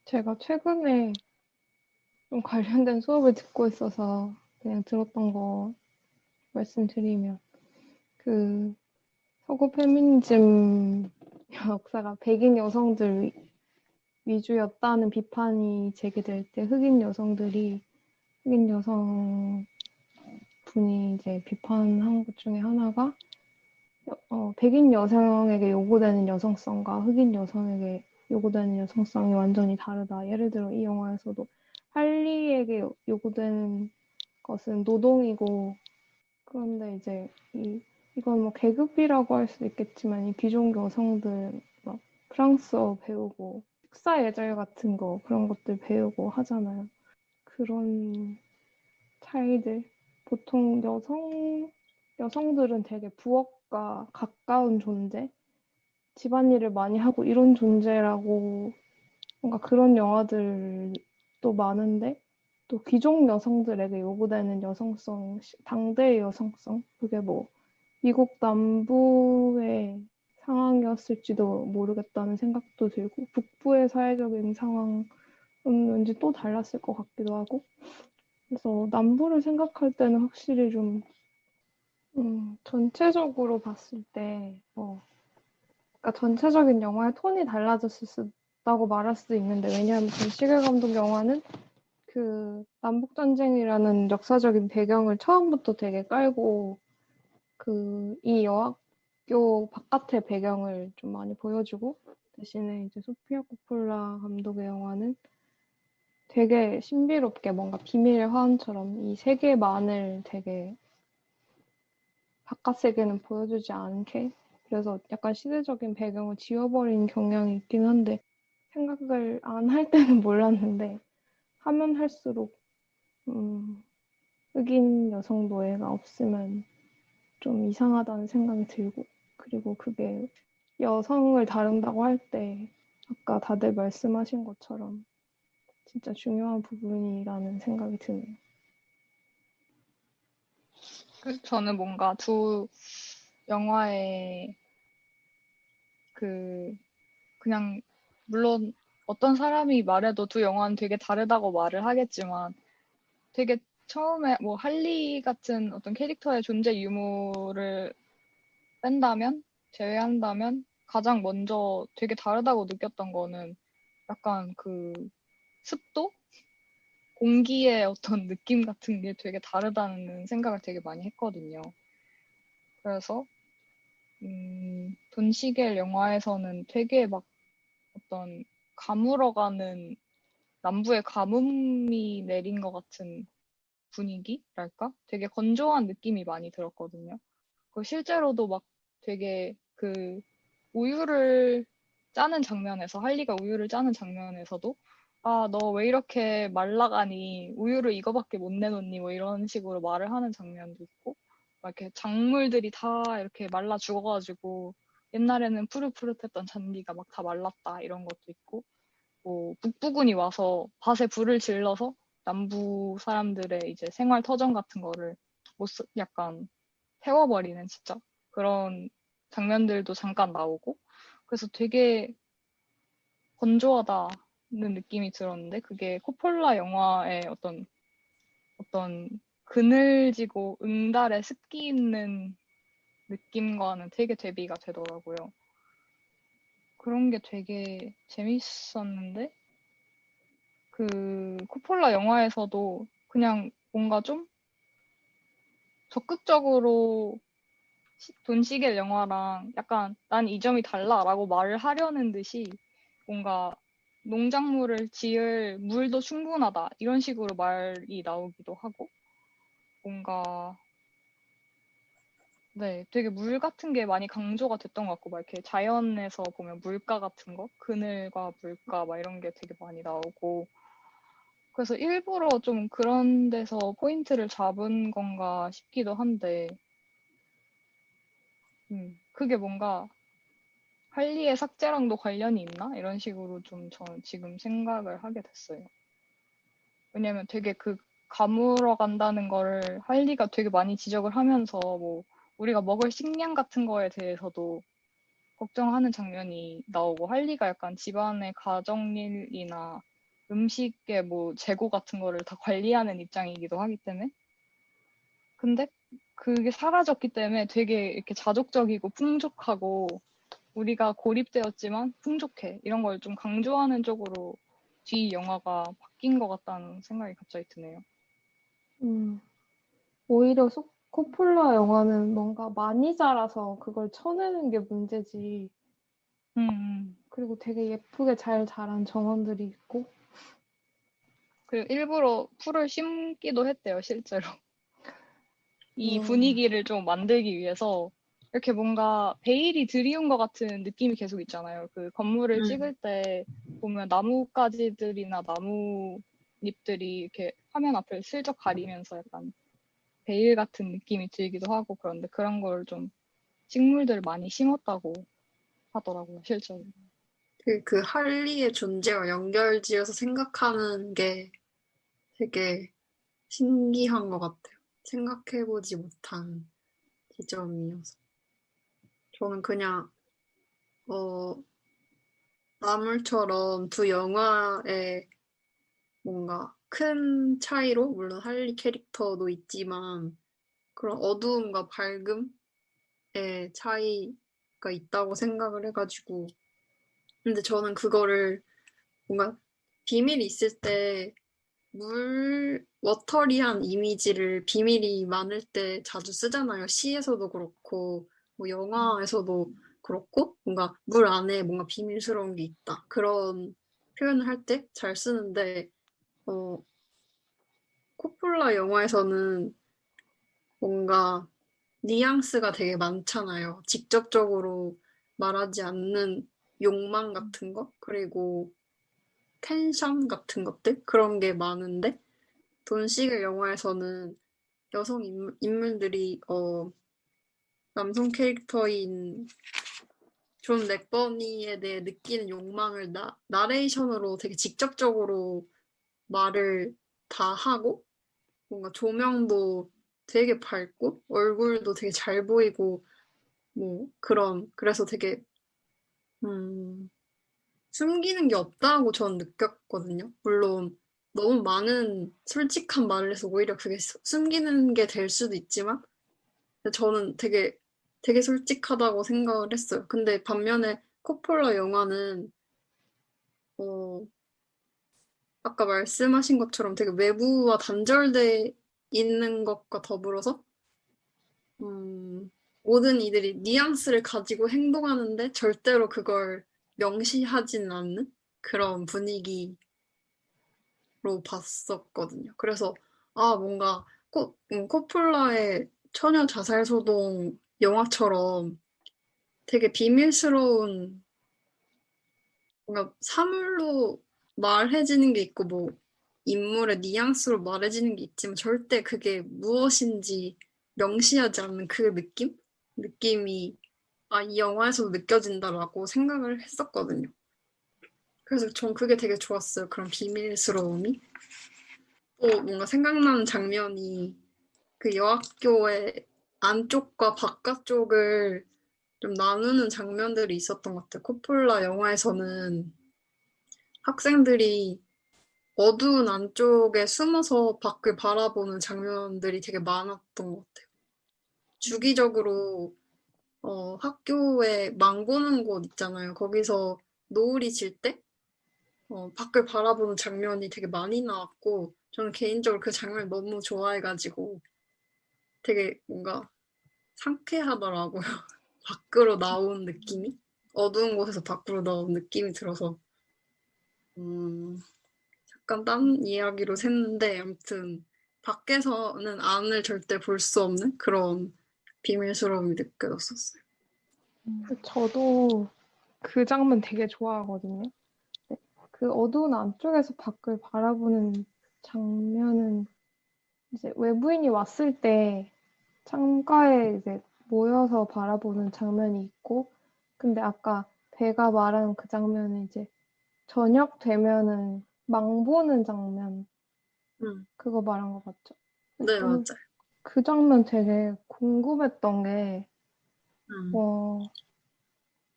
제가 최근에 좀 관련된 수업을 듣고 있어서 그냥 들었던 거 말씀드리면, 그 서구 페미니즘 역사가 백인 여성들 위주였다는 비판이 제기될 때 흑인 여성 분이 이제 비판한 것 중에 하나가 백인 여성에게 요구되는 여성성과 흑인 여성에게 요구되는 여성성이 완전히 다르다. 예를 들어 이 영화에서도 할리에게 요구되는 것은 노동이고, 그런데 이제 이건 뭐 계급이라고 할 수도 있겠지만 이 귀족 여성들 막 프랑스어 배우고 식사 예절 같은 거 그런 것들 배우고 하잖아요. 그런 차이들. 보통 여성들은 되게 부엌과 가까운 존재, 집안일을 많이 하고 이런 존재라고, 뭔가 그런 영화들도 많은데, 또 귀족 여성들에게 요구되는 여성성, 당대의 여성성, 그게 뭐 미국 남부의 상황이었을지도 모르겠다는 생각도 들고, 북부의 사회적인 상황은 왠지 또 달랐을 것 같기도 하고, 그래서 남부를 생각할 때는 확실히 좀 전체적으로 봤을 때 그러니까 전체적인 영화의 톤이 달라졌을 수 있다고 말할 수도 있는데, 왜냐하면 시계 감독 영화는 그 남북전쟁이라는 역사적인 배경을 처음부터 되게 깔고 이 여학교 바깥의 배경을 좀 많이 보여주고, 대신에 이제 소피아 코폴라 감독의 영화는 되게 신비롭게 뭔가 비밀의 화원처럼 이 세계만을 되게 바깥 세계는 보여주지 않게, 그래서 약간 시대적인 배경을 지워버린 경향이 있긴 한데, 생각을 안 할 때는 몰랐는데 하면 할수록 흑인 여성 노예가 없으면 좀 이상하다는 생각이 들고, 그리고 그게 여성을 다룬다고 할 때 아까 다들 말씀하신 것처럼 진짜 중요한 부분이라는 생각이 드네요.
저는 뭔가 두 영화의 그냥, 물론 어떤 사람이 말해도 두 영화는 되게 다르다고 말을 하겠지만, 되게 처음에 뭐 할리 같은 어떤 캐릭터의 존재 유무를 제외한다면, 가장 먼저 되게 다르다고 느꼈던 거는 약간 습도? 공기의 어떤 느낌 같은 게 되게 다르다는 생각을 되게 많이 했거든요. 그래서 돈 시겔 영화에서는 되게 막 어떤 가물어가는 남부의 가뭄이 내린 것 같은 분위기랄까? 되게 건조한 느낌이 많이 들었거든요. 실제로도 막 되게 우유를 짜는 장면에서, 할리가 우유를 짜는 장면에서도, 아, 너 왜 이렇게 말라가니? 우유를 이거밖에 못 내놓니? 뭐 이런 식으로 말을 하는 장면도 있고, 막 이렇게 작물들이 다 이렇게 말라 죽어가지고, 옛날에는 푸릇푸릇했던 잔디가 막 다 말랐다, 이런 것도 있고, 뭐, 북부군이 와서 밭에 불을 질러서 남부 사람들의 이제 생활 터전 같은 거를 약간 태워버리는 진짜 그런 장면들도 잠깐 나오고, 그래서 되게 건조하다는 느낌이 들었는데, 그게 코폴라 영화의 어떤 그늘지고 응달에 습기 있는 느낌과는 되게 대비가 되더라고요. 그런 게 되게 재밌었는데, 그 코폴라 영화에서도 그냥 뭔가 좀 적극적으로 돈 시겔 영화랑 약간 난 이 점이 달라라고 말을 하려는 듯이 뭔가 농작물을 지을 물도 충분하다 이런 식으로 말이 나오기도 하고, 뭔가 네, 되게 물 같은 게 많이 강조가 됐던 것 같고, 막 이렇게 자연에서 보면 물가 같은 거, 그늘과 물가 막 이런 게 되게 많이 나오고, 그래서 일부러 좀 그런 데서 포인트를 잡은 건가 싶기도 한데, 그게 뭔가 할리의 삭제랑도 관련이 있나? 이런 식으로 좀 저는 지금 생각을 하게 됐어요. 왜냐면 되게 그 가물어 간다는 거를 할리가 되게 많이 지적을 하면서, 뭐 우리가 먹을 식량 같은 거에 대해서도 걱정하는 장면이 나오고, 할리가 약간 집안의 가정일이나 음식의 뭐 재고 같은 거를 다 관리하는 입장이기도 하기 때문에, 근데 그게 사라졌기 때문에 되게 이렇게 자족적이고 풍족하고, 우리가 고립되었지만 풍족해, 이런 걸 좀 강조하는 쪽으로 뒤 영화가 바뀐 것 같다는 생각이 갑자기 드네요.
오히려 코폴라 영화는 뭔가 많이 자라서 그걸 쳐내는 게 문제지. 그리고 되게 예쁘게 잘 자란 정원들이 있고.
그리고 일부러 풀을 심기도 했대요, 실제로. 이 분위기를 좀 만들기 위해서 이렇게 뭔가 베일이 드리운 것 같은 느낌이 계속 있잖아요. 그 건물을 찍을 때 보면 나뭇가지들이나 나뭇잎들이 이렇게 화면 앞을 슬쩍 가리면서 약간 베일 같은 느낌이 들기도 하고, 그런데 그런 걸 좀 식물들 많이 심었다고 하더라고요, 실제로.
그 할리의 존재와 연결지어서 생각하는 게 되게 신기한 것 같아요. 생각해보지 못한 지점이어서. 저는 그냥, 나물처럼 두 영화의 뭔가 큰 차이로, 물론 할리 캐릭터도 있지만, 그런 어두움과 밝음의 차이가 있다고 생각을 해가지고. 근데 저는 그거를 뭔가 비밀이 있을 때 워터리한 이미지를 비밀이 많을 때 자주 쓰잖아요. 시에서도 그렇고, 뭐 영화에서도 그렇고, 뭔가 물 안에 뭔가 비밀스러운 게 있다. 그런 표현을 할 때 잘 쓰는데, 어, 코폴라 영화에서는 뭔가 뉘앙스가 되게 많잖아요. 직접적으로 말하지 않는 욕망 같은 거, 그리고 텐션 같은 것들? 그런 게 많은데, 돈시계 영화에서는 여성 인물들이 남성 캐릭터인 존 맥버니에 대해 느끼는 욕망을 나레이션으로 되게 직접적으로 말을 다 하고, 뭔가 조명도 되게 밝고 얼굴도 되게 잘 보이고, 뭐 그래서 되게 숨기는 게 없다고 저는 느꼈거든요. 물론 너무 많은 솔직한 말을 해서 오히려 그게 숨기는 게 될 수도 있지만, 저는 되게 솔직하다고 생각을 했어요. 근데 반면에 코폴라 영화는 어, 아까 말씀하신 것처럼 되게 외부와 단절돼 있는 것과 더불어서 모든 이들이 뉘앙스를 가지고 행동하는데 절대로 그걸 명시하진 않는 그런 분위기로 봤었거든요. 그래서 뭔가 코폴라의 처녀 자살소동 영화처럼 되게 비밀스러운 뭔가 사물로 말해지는 게 있고 뭐 인물의 뉘앙스로 말해지는 게 있지만 절대 그게 무엇인지 명시하지 않는 그 느낌이 이 영화에서도 느껴진다라고 생각을 했었거든요. 그래서 전 그게 되게 좋았어요. 그런 비밀스러움이. 또 뭔가 생각나는 장면이 그 여학교의 안쪽과 바깥쪽을 좀 나누는 장면들이 있었던 것 같아요. 코폴라 영화에서는 학생들이 어두운 안쪽에 숨어서 밖을 바라보는 장면들이 되게 많았던 것 같아요. 주기적으로 학교에 망 보는 곳 있잖아요. 거기서 노을이 질 때 밖을 바라보는 장면이 되게 많이 나왔고 저는 개인적으로 그 장면을 너무 좋아해가지고 되게 뭔가 상쾌하더라고요. 밖으로 나온 느낌이 어두운 곳에서 밖으로 나온 느낌이 들어서 약간 딴 이야기로 샜는데 아무튼 밖에서는 안을 절대 볼 수 없는 그런 비밀스러움이 느껴졌었어요.
저도 그 장면 되게 좋아하거든요. 네. 그 어두운 안쪽에서 밖을 바라보는 장면은 이제 외부인이 왔을 때 창가에 이제 모여서 바라보는 장면이 있고, 근데 아까 배가 말한 그 장면은 이제 저녁 되면은 망 보는 장면, 그거 말한 거 맞죠?
네,
저는
맞아요.
그 장면 되게 궁금했던 게,
음,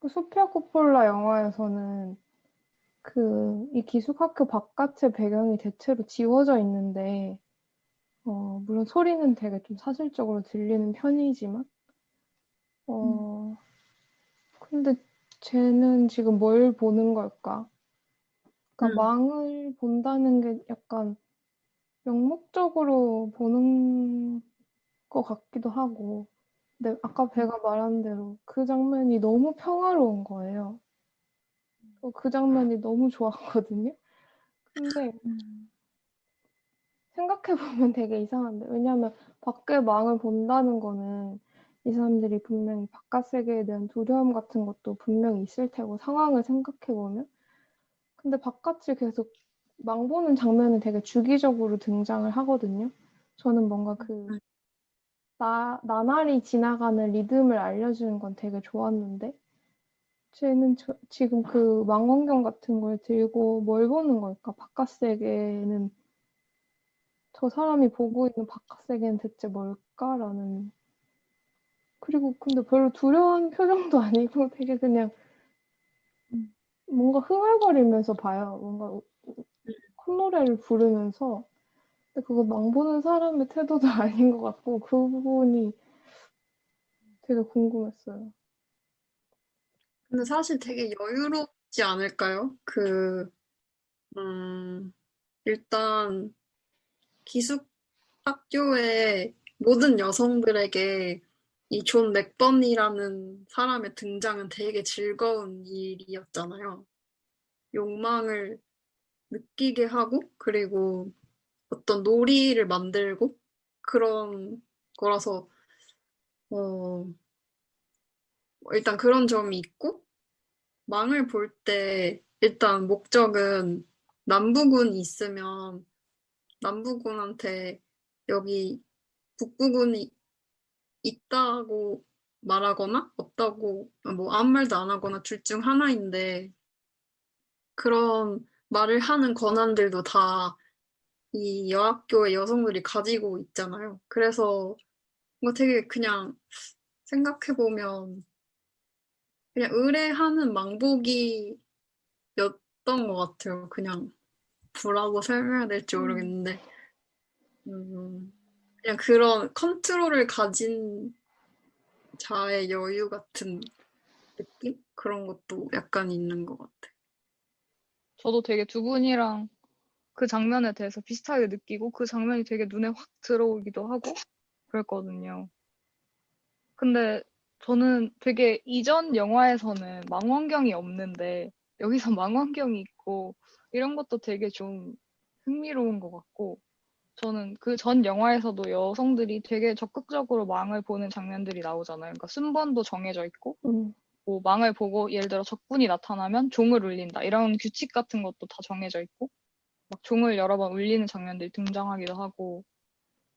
그 소피아 코폴라 영화에서는 이 기숙학교 바깥의 배경이 대체로 지워져 있는데, 물론 소리는 되게 좀 사실적으로 들리는 편이지만, 근데 쟤는 지금 뭘 보는 걸까? 그러니까
음,
망을 본다는 게 약간 명목적으로 보는 것 같기도 하고, 근데 아까 배가 말한 대로 그 장면이 너무 평화로운 거예요. 그 장면이 너무 좋았거든요. 근데 생각해보면 되게 이상한데, 왜냐하면 밖의 망을 본다는 거는 이 사람들이 분명히 바깥 세계에 대한 두려움 같은 것도 분명히 있을 테고, 상황을 생각해보면. 근데 바깥이 계속 망 보는 장면은 되게 주기적으로 등장을 하거든요. 저는 뭔가 나날이 지나가는 리듬을 알려주는 건 되게 좋았는데, 쟤는 지금 그 망원경 같은 걸 들고 뭘 보는 걸까? 바깥 세계는, 저 사람이 보고 있는 바깥 세계는 대체 뭘까라는. 그리고 근데 별로 두려운 표정도 아니고 되게 그냥 뭔가 흥얼거리면서 봐요. 뭔가 콧노래를 부르면서. 근데 그거 망보는 사람의 태도도 아닌 것 같고, 그 부분이 되게 궁금했어요.
근데 사실 되게 여유롭지 않을까요? 음, 일단 기숙학교의 모든 여성들에게 이 존 맥번이라는 사람의 등장은 되게 즐거운 일이었잖아요. 욕망을 느끼게 하고, 그리고 어떤 놀이를 만들고, 그런 거라서, 어, 일단 그런 점이 있고, 망을 볼 때, 일단 목적은 남부군이 있으면, 남부군한테 여기 북부군이 있다고 말하거나, 없다고, 뭐, 아무 말도 안 하거나 둘 중 하나인데, 그런 말을 하는 권한들도 다 이 여학교의 여성들이 가지고 있잖아요. 그래서 뭐 되게 그냥 생각해보면 그냥 의뢰하는 망보기였던 것 같아요. 그냥 뭐라고 설명해야 될지 모르겠는데 음, 그냥 그런 컨트롤을 가진 자의 여유 같은 느낌? 그런 것도 약간 있는 것 같아요.
저도 되게 두 분이랑 그 장면에 대해서 비슷하게 느끼고 그 장면이 되게 눈에 확 들어오기도 하고 그랬거든요. 근데 저는 되게 이전 영화에서는 망원경이 없는데 여기서 망원경이 있고 이런 것도 되게 좀 흥미로운 것 같고 저는 그 전 영화에서도 여성들이 되게 적극적으로 망을 보는 장면들이 나오잖아요. 그러니까 순번도 정해져 있고
음,
뭐 망을 보고 예를 들어 적군이 나타나면 종을 울린다. 이런 규칙 같은 것도 다 정해져 있고 막 종을 여러 번 울리는 장면들이 등장하기도 하고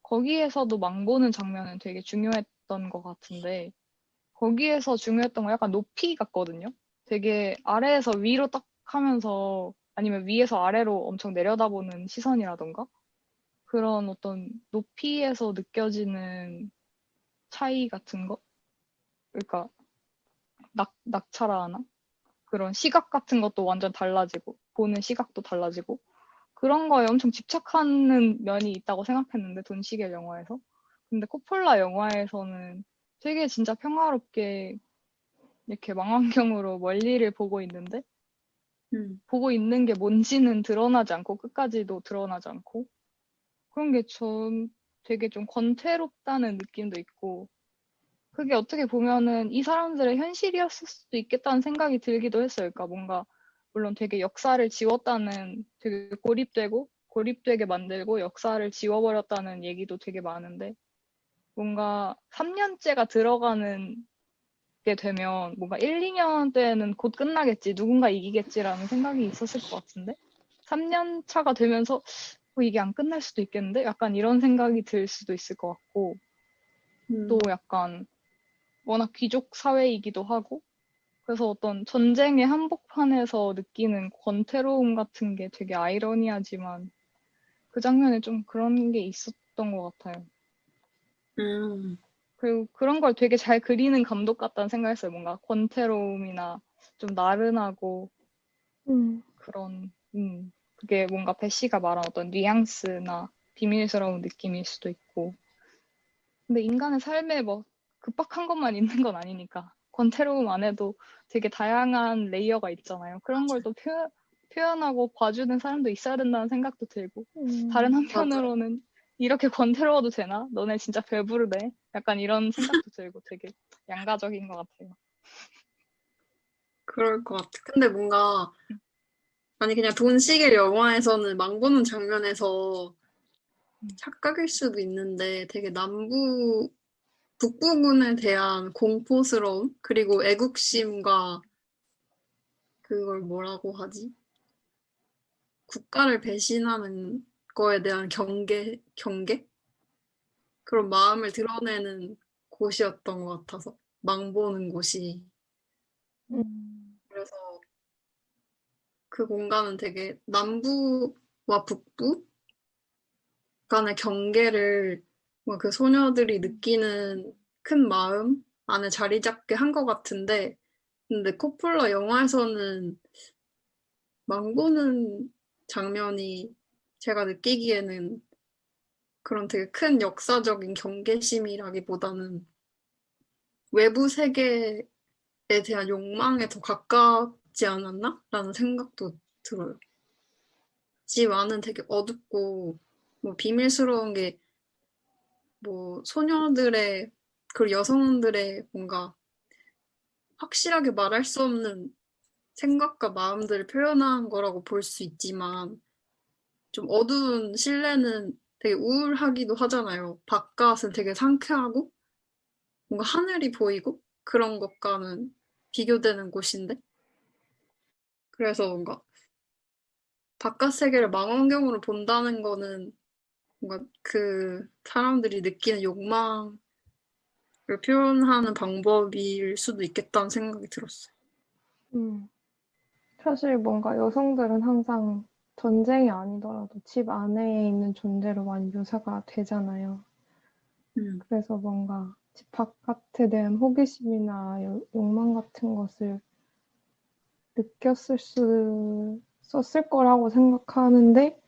거기에서도 망 보는 장면은 되게 중요했던 것 같은데 거기에서 중요했던 건 약간 높이 같거든요. 되게 아래에서 위로 딱 하면서 아니면 위에서 아래로 엄청 내려다보는 시선이라던가 그런 어떤 높이에서 느껴지는 차이 같은 거? 그러니까 낙차라 하나? 그런 시각 같은 것도 완전 달라지고 보는 시각도 달라지고 그런 거에 엄청 집착하는 면이 있다고 생각했는데 돈시계 영화에서 근데 코폴라 영화에서는 되게 진짜 평화롭게 이렇게 망원경으로 멀리를 보고 있는데 보고 있는 게 뭔지는 드러나지 않고 끝까지도 드러나지 않고 그런 게 전 되게 좀 권태롭다는 느낌도 있고 그게 어떻게 보면은 이 사람들의 현실이었을 수도 있겠다는 생각이 들기도 했어요. 그러니까 뭔가 물론 되게 역사를 지웠다는 되게 고립되게 만들고 역사를 지워버렸다는 얘기도 되게 많은데 뭔가 3년째가 들어가는 게 되면 뭔가 1, 2년 때는 곧 끝나겠지, 누군가 이기겠지라는 생각이 있었을 것 같은데 3년 차가 되면서 이게 안 끝날 수도 있겠는데? 약간 이런 생각이 들 수도 있을 것 같고 또 약간 워낙 귀족 사회이기도 하고 그래서 어떤 전쟁의 한복판에서 느끼는 권태로움 같은 게 되게 아이러니하지만 그 장면에 좀 그런 게 있었던 것 같아요. 그리고 그런 걸 되게 잘 그리는 감독 같다는 생각했어요. 뭔가 권태로움이나 좀 나른하고 그런 그게 뭔가 배시가 말한 어떤 뉘앙스나 비밀스러운 느낌일 수도 있고 근데 인간의 삶에 뭐 급박한 것만 있는 건 아니니까 권태로움 안에도 되게 다양한 레이어가 있잖아요. 그런 걸 또 표현하고 봐주는 사람도 있어야 된다는 생각도 들고 다른 한편으로는 이렇게 권태로워도 되나? 너네 진짜 배부르네? 약간 이런 생각도 들고 되게 양가적인 것 같아요.
그럴 것 같아. 근데 뭔가 아니 그냥 돈시계 영화에서는 망 보는 장면에서 착각일 수도 있는데 되게 북부군에 대한 공포스러움 그리고 애국심과 그걸 뭐라고 하지? 국가를 배신하는 거에 대한 경계? 그런 마음을 드러내는 곳이었던 것 같아서 망 보는 곳이. 그래서 그 공간은 되게 남부와 북부 간의 경계를 그 소녀들이 느끼는 큰 마음 안에 자리 잡게 한 것 같은데 근데 코폴라 영화에서는 망 보는 장면이 제가 느끼기에는 그런 되게 큰 역사적인 경계심이라기보다는 외부 세계에 대한 욕망에 더 가깝지 않았나? 라는 생각도 들어요. 집 안은 되게 어둡고 뭐 비밀스러운 게 뭐 소녀들의 그리고 여성들의 뭔가 확실하게 말할 수 없는 생각과 마음들을 표현한 거라고 볼 수 있지만 좀 어두운 실내는 되게 우울하기도 하잖아요. 바깥은 되게 상쾌하고 뭔가 하늘이 보이고 그런 것과는 비교되는 곳인데 그래서 뭔가 바깥 세계를 망원경으로 본다는 거는 뭔가 그 사람들이 느끼는 욕망을 표현하는 방법일 수도 있겠다는 생각이 들었어요.
사실 뭔가 여성들은 항상 전쟁이 아니더라도 집 안에 있는 존재로 많이 묘사가 되잖아요. 그래서 뭔가 집 바깥에 대한 호기심이나 욕망 같은 것을 썼을 거라고 생각하는데,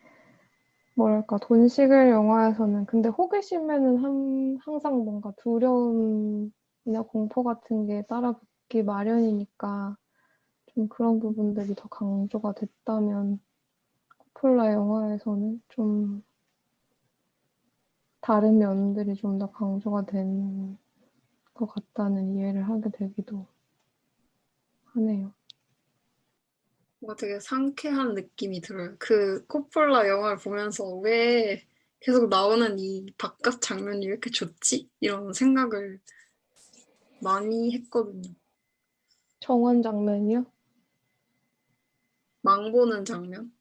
뭐랄까, 돈시글 영화에서는 근데 호기심에는 항상 뭔가 두려움이나 공포 같은 게 따라붙기 마련이니까 좀 그런 부분들이 더 강조가 됐다면 코폴라 영화에서는 좀 다른 면들이 좀 더 강조가 된 것 같다는 이해를 하게 되기도 하네요.
뭔가 되게 상쾌한 느낌이 들어요. 그 코폴라 영화를 보면서 왜 계속 나오는 이 바깥 장면이 왜 이렇게 좋지? 이런 생각을 많이 했거든요.
정원 장면이요?
망 보는 장면?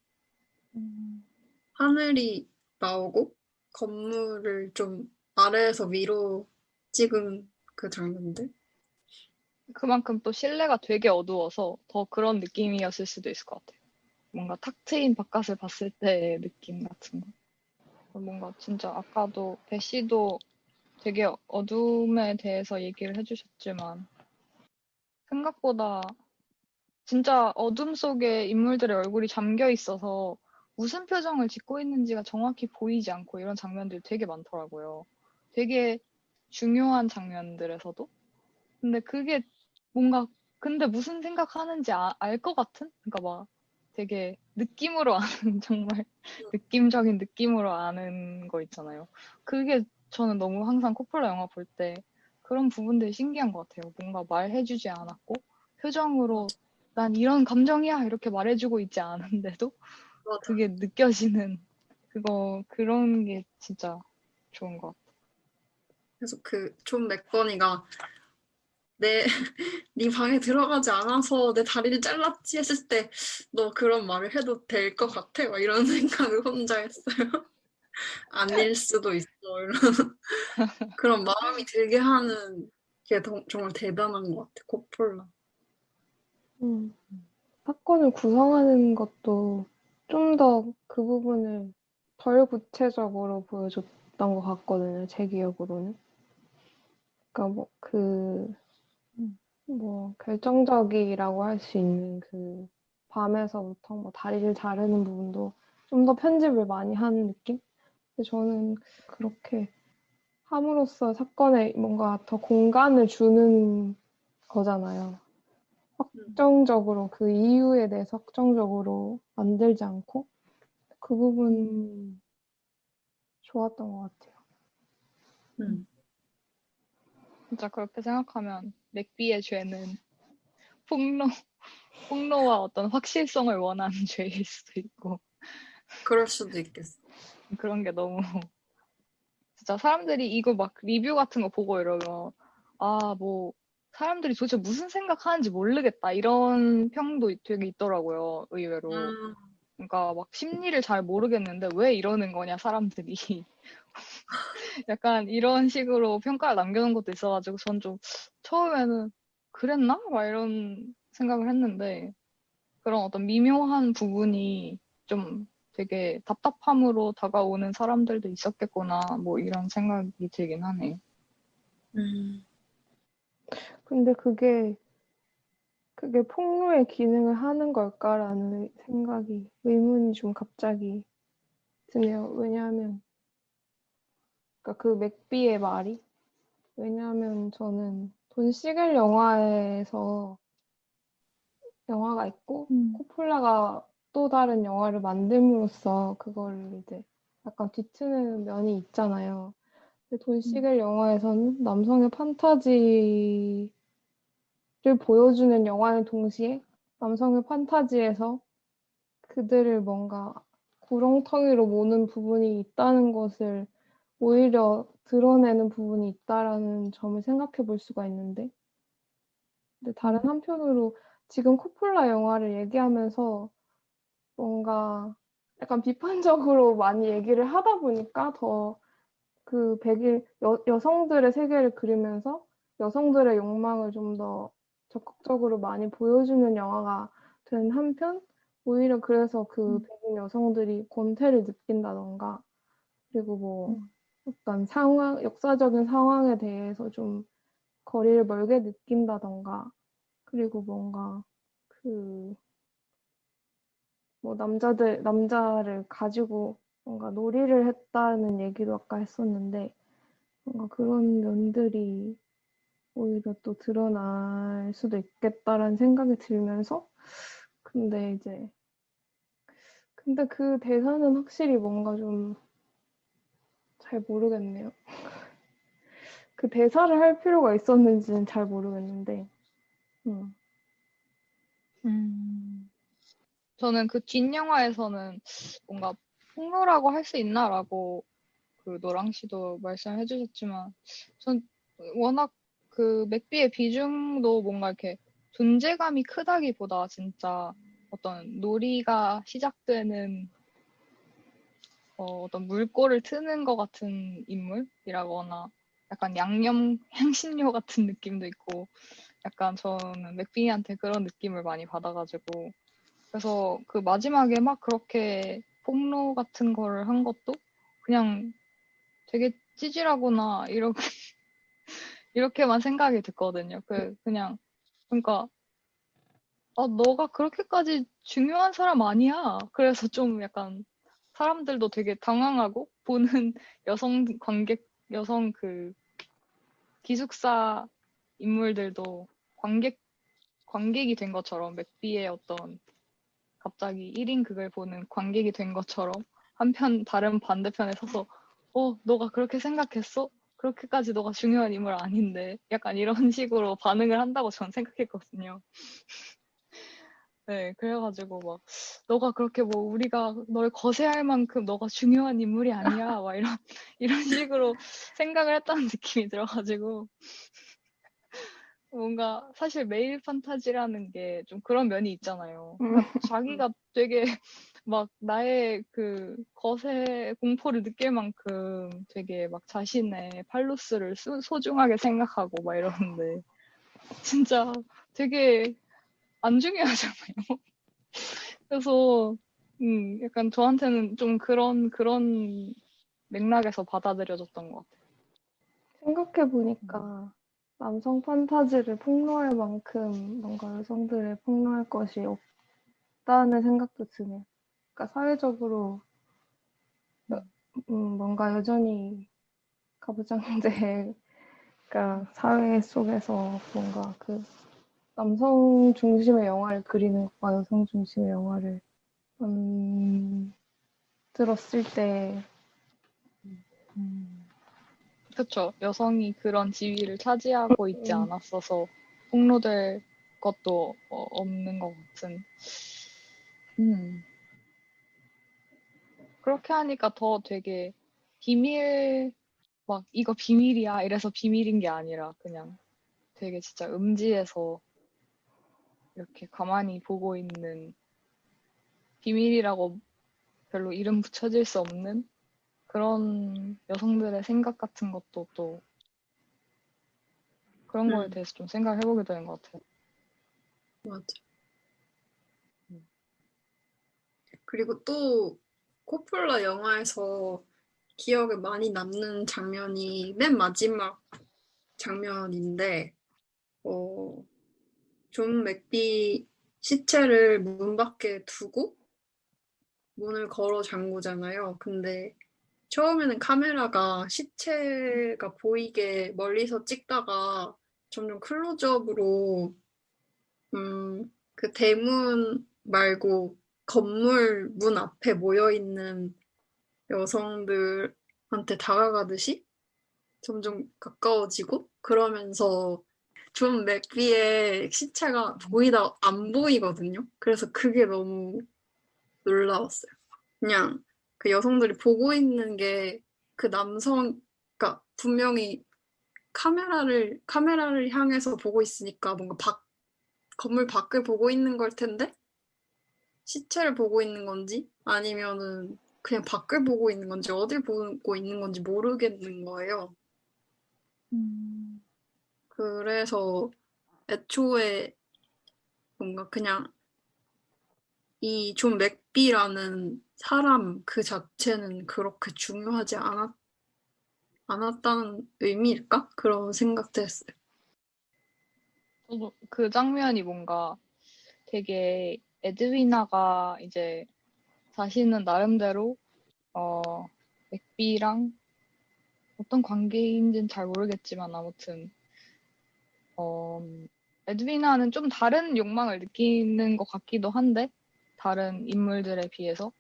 음,
하늘이 나오고 건물을 좀 아래에서 위로 찍은 그 장면들?
그만큼 또 실내가 되게 어두워서 더 그런 느낌이었을 수도 있을 것 같아요. 뭔가 탁 트인 바깥을 봤을 때의 느낌 같은 거. 뭔가 진짜 아까도 배씨도 되게 어둠에 대해서 얘기를 해주셨지만 생각보다 진짜 어둠 속에 인물들의 얼굴이 잠겨 있어서 무슨 표정을 짓고 있는지가 정확히 보이지 않고 이런 장면들이 되게 많더라고요. 되게 중요한 장면들에서도. 근데 그게 뭔가 근데 무슨 생각하는지 알 것 같은? 그러니까 막 되게 느낌으로 아는 정말 느낌적인 느낌으로 아는 거 있잖아요. 그게 저는 너무 항상 코폴라 영화 볼 때 그런 부분들이 신기한 것 같아요. 뭔가 말해주지 않았고 표정으로 난 이런 감정이야 이렇게 말해주고 있지 않은데도
맞아.
그게 느껴지는 그런 게 진짜 좋은 것 같아요.
그래서 그 존 맥버니가 내, 네 방에 들어가지 않아서 내 다리를 잘랐지 했을 때 너 그런 말을 해도 될 것 같아? 막 이런 생각을 혼자 했어요. 아닐 수도 있어. 이런 그런 마음이 들게 하는 게 정말 대단한 것 같아. 코폴라.
음. 사건을 구성하는 것도 좀 더 그 부분을 덜 구체적으로 보여줬던 것 같거든요. 제 기억으로는. 그러니까
음.
결정적이라고 할 수 있는 그 밤에서부터 뭐 다리를 자르는 부분도 좀 더 편집을 많이 하는 느낌? 근데 저는 그렇게 함으로써 사건에 뭔가 더 공간을 주는 거잖아요. 확정적으로 그 이유에 대해서 확정적으로 만들지 않고 그 부분 좋았던 것 같아요.
음.
진짜 그렇게 생각하면 맥비의 죄는 폭로, 폭로와 어떤 확실성을 원하는 죄일 수도 있고
그럴 수도 있겠어.
그런 게 너무 진짜 사람들이 이거 막 리뷰 같은 거 보고 이러면 아, 뭐 사람들이 도대체 무슨 생각하는지 모르겠다 이런 평도 되게 있더라고요, 의외로.
음,
그러니까 막 심리를 잘 모르겠는데 왜 이러는 거냐, 사람들이. 약간 이런 식으로 평가를 남겨놓은 것도 있어가지고 전 좀 처음에는 그랬나? 막 이런 생각을 했는데 그런 어떤 미묘한 부분이 좀 되게 답답함으로 다가오는 사람들도 있었겠구나, 뭐 이런 생각이 들긴 하네.
음,
근데 그게 폭로의 기능을 하는 걸까라는 생각이, 의문이 좀 갑자기 드네요. 왜냐하면, 그러니까 그 맥비의 말이, 왜냐하면 저는 돈 시겔 영화가 있고, 코폴라가 또 다른 영화를 만듦으로써 그거를 이제 약간 뒤트는 면이 있잖아요. 근데 돈 시겔 영화에서는 남성의 판타지를 보여주는 영화의 동시에 남성의 판타지에서 그들을 뭔가 구렁텅이로 모는 부분이 있다는 것을 오히려 드러내는 부분이 있다라는 점을 생각해 볼 수가 있는데, 근데 다른 한편으로 지금 코폴라 영화를 얘기하면서 뭔가 약간 비판적으로 많이 얘기를 하다 보니까 더 그 백일 여성들의 세계를 그리면서 여성들의 욕망을 좀 더 적극적으로 많이 보여주는 영화가 된 한편, 오히려 그래서 그 백인 여성들이 권태를 느낀다던가, 그리고 뭐 어떤 역사적인 상황에 대해서 좀 거리를 멀게 느낀다던가, 그리고 뭔가 그 뭐 남자를 가지고 뭔가 놀이를 했다는 얘기도 아까 했었는데, 뭔가 그런 면들이 오히려 또 드러날 수도 있겠다라는 생각이 들면서, 근데 이제, 근데 그 대사는 확실히 뭔가 좀 잘 모르겠네요. 그 대사를 할 필요가 있었는지는 잘 모르겠는데, 음.
저는 그 뒷영화에서는 뭔가 폭로라고 할 수 있나라고 그 노랑 씨도 말씀해 주셨지만 전 워낙 그 맥비의 비중도 뭔가 이렇게 존재감이 크다기보다 진짜 어떤 놀이가 시작되는 어떤 물꼬를 트는 것 같은 인물이라거나 약간 양념 향신료 같은 느낌도 있고 약간 저는 맥빈이한테 그런 느낌을 많이 받아가지고 그래서 그 마지막에 막 그렇게 폭로 같은 거를 한 것도 그냥 되게 찌질하구나 이렇게만 생각이 듣거든요. 그냥 그러니까 너가 그렇게까지 중요한 사람 아니야. 그래서 좀 약간 사람들도 되게 당황하고 보는 여성 그 기숙사 인물들도 관객이 된 것처럼 맥비의 어떤 갑자기 1인 극을 보는 관객이 된 것처럼 다른 반대편에 서서 너가 그렇게 생각했어? 그렇게까지 너가 중요한 인물 아닌데 약간 이런 식으로 반응을 한다고 전 생각했거든요. 네, 그래가지고 막 너가 그렇게 뭐 우리가 널 거세할 만큼 너가 중요한 인물이 아니야 막 이런 식으로 생각을 했다는 느낌이 들어가지고 뭔가 사실 메일 판타지라는 게 좀 그런 면이 있잖아요. 그러니까 자기가 되게 막 나의 그 거세 공포를 느낄 만큼 되게 막 자신의 팔로스를 소중하게 생각하고 막 이러는데 진짜 되게 안 중요하잖아요. 그래서 약간 저한테는 좀 그런 맥락에서 받아들여졌던 것 같아요.
생각해보니까 남성 판타지를 폭로할 만큼 뭔가 여성들을 폭로할 것이 없다는 생각도 드네요. 그러니까 사회적으로 뭔가 여전히 가부장제가 사회 속에서 뭔가 그 남성 중심의 영화를 그리는 것과 여성 중심의 영화를 들었을 때
그쵸. 여성이 그런 지위를 차지하고 있지 않았어서 폭로될 것도 없는 것 같은. 그렇게 하니까 더 되게 막 이거 비밀이야 이래서 비밀인 게 아니라 그냥 되게 진짜 음지에서 이렇게 가만히 보고 있는 비밀이라고 별로 이름 붙여질 수 없는 그런 여성들의 생각 같은 것도 또 그런 거에 대해서 좀 생각해보게 되는 것 같아요.
맞아. 그리고 또 코폴라 영화에서 기억에 많이 남는 장면이 맨 마지막 장면인데 존 맥비 시체를 문 밖에 두고 문을 걸어 잠그잖아요. 근데 처음에는 카메라가 시체가 보이게 멀리서 찍다가 점점 클로즈업으로 그 대문 말고 건물 문 앞에 모여있는 여성들한테 다가가듯이 점점 가까워지고 그러면서 존 맥비의 시체가 보이다 안 보이거든요. 그래서 그게 너무 놀라웠어요. 그냥 그 여성들이 보고 있는 게 그 그러니까 분명히 카메라를 향해서 보고 있으니까 뭔가 건물 밖을 보고 있는 걸 텐데 시체를 보고 있는 건지 아니면은 그냥 밖을 보고 있는 건지 어딜 보고 있는 건지 모르겠는 거예요. 그래서 애초에 뭔가 그냥 이 존 맥비라는 사람 그 자체는 그렇게 중요하지 않았다는 의미일까? 그런 생각도 했어요.
저도 그 장면이 뭔가 되게 에드위나가 이제 자신은 나름대로 맥비랑 어떤 관계인지는 잘 모르겠지만 아무튼 에드위나는 좀 다른 욕망을 느끼는 것 같기도 한데 다른 인물들에 비해서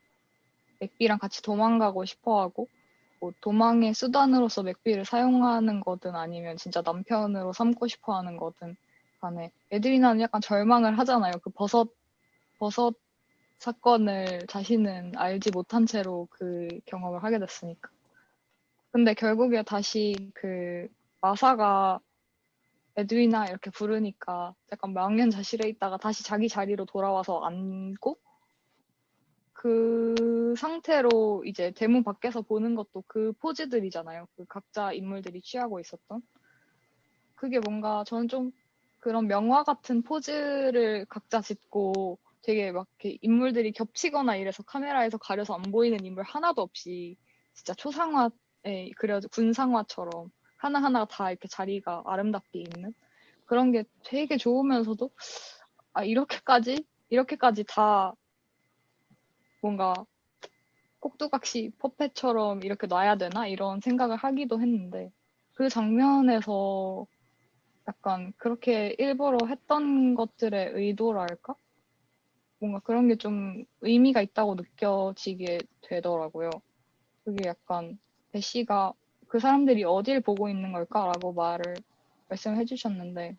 맥비랑 같이 도망가고 싶어하고 뭐 도망의 수단으로서 맥비를 사용하는 거든 아니면 진짜 남편으로 삼고 싶어하는 거든 간에 에드위나는 약간 절망을 하잖아요. 그 버섯 사건을 자신은 알지 못한 채로 그 경험을 하게 됐으니까. 근데 결국에 다시 그 마사가 에드위나 이렇게 부르니까 약간 망연자실해 있다가 다시 자기 자리로 돌아와서 앉고 그 상태로 이제 대문 밖에서 보는 것도 그 포즈들이잖아요. 그 각자 인물들이 취하고 있었던. 그게 뭔가 저는 좀 그런 명화 같은 포즈를 각자 짓고 되게 막 이렇게 인물들이 겹치거나 이래서 카메라에서 가려서 안 보이는 인물 하나도 없이 진짜 초상화에 그려져 군상화처럼 하나하나 다 이렇게 자리가 아름답게 있는 그런 게 되게 좋으면서도 아 이렇게까지 다 뭔가 꼭두각시 퍼펫처럼 이렇게 놔야 되나 이런 생각을 하기도 했는데 그 장면에서 약간 그렇게 일부러 했던 것들의 의도랄까? 뭔가 그런 게 좀 의미가 있다고 느껴지게 되더라고요. 그게 약간 배씨가 그 사람들이 어딜 보고 있는 걸까라고 말씀해 주셨는데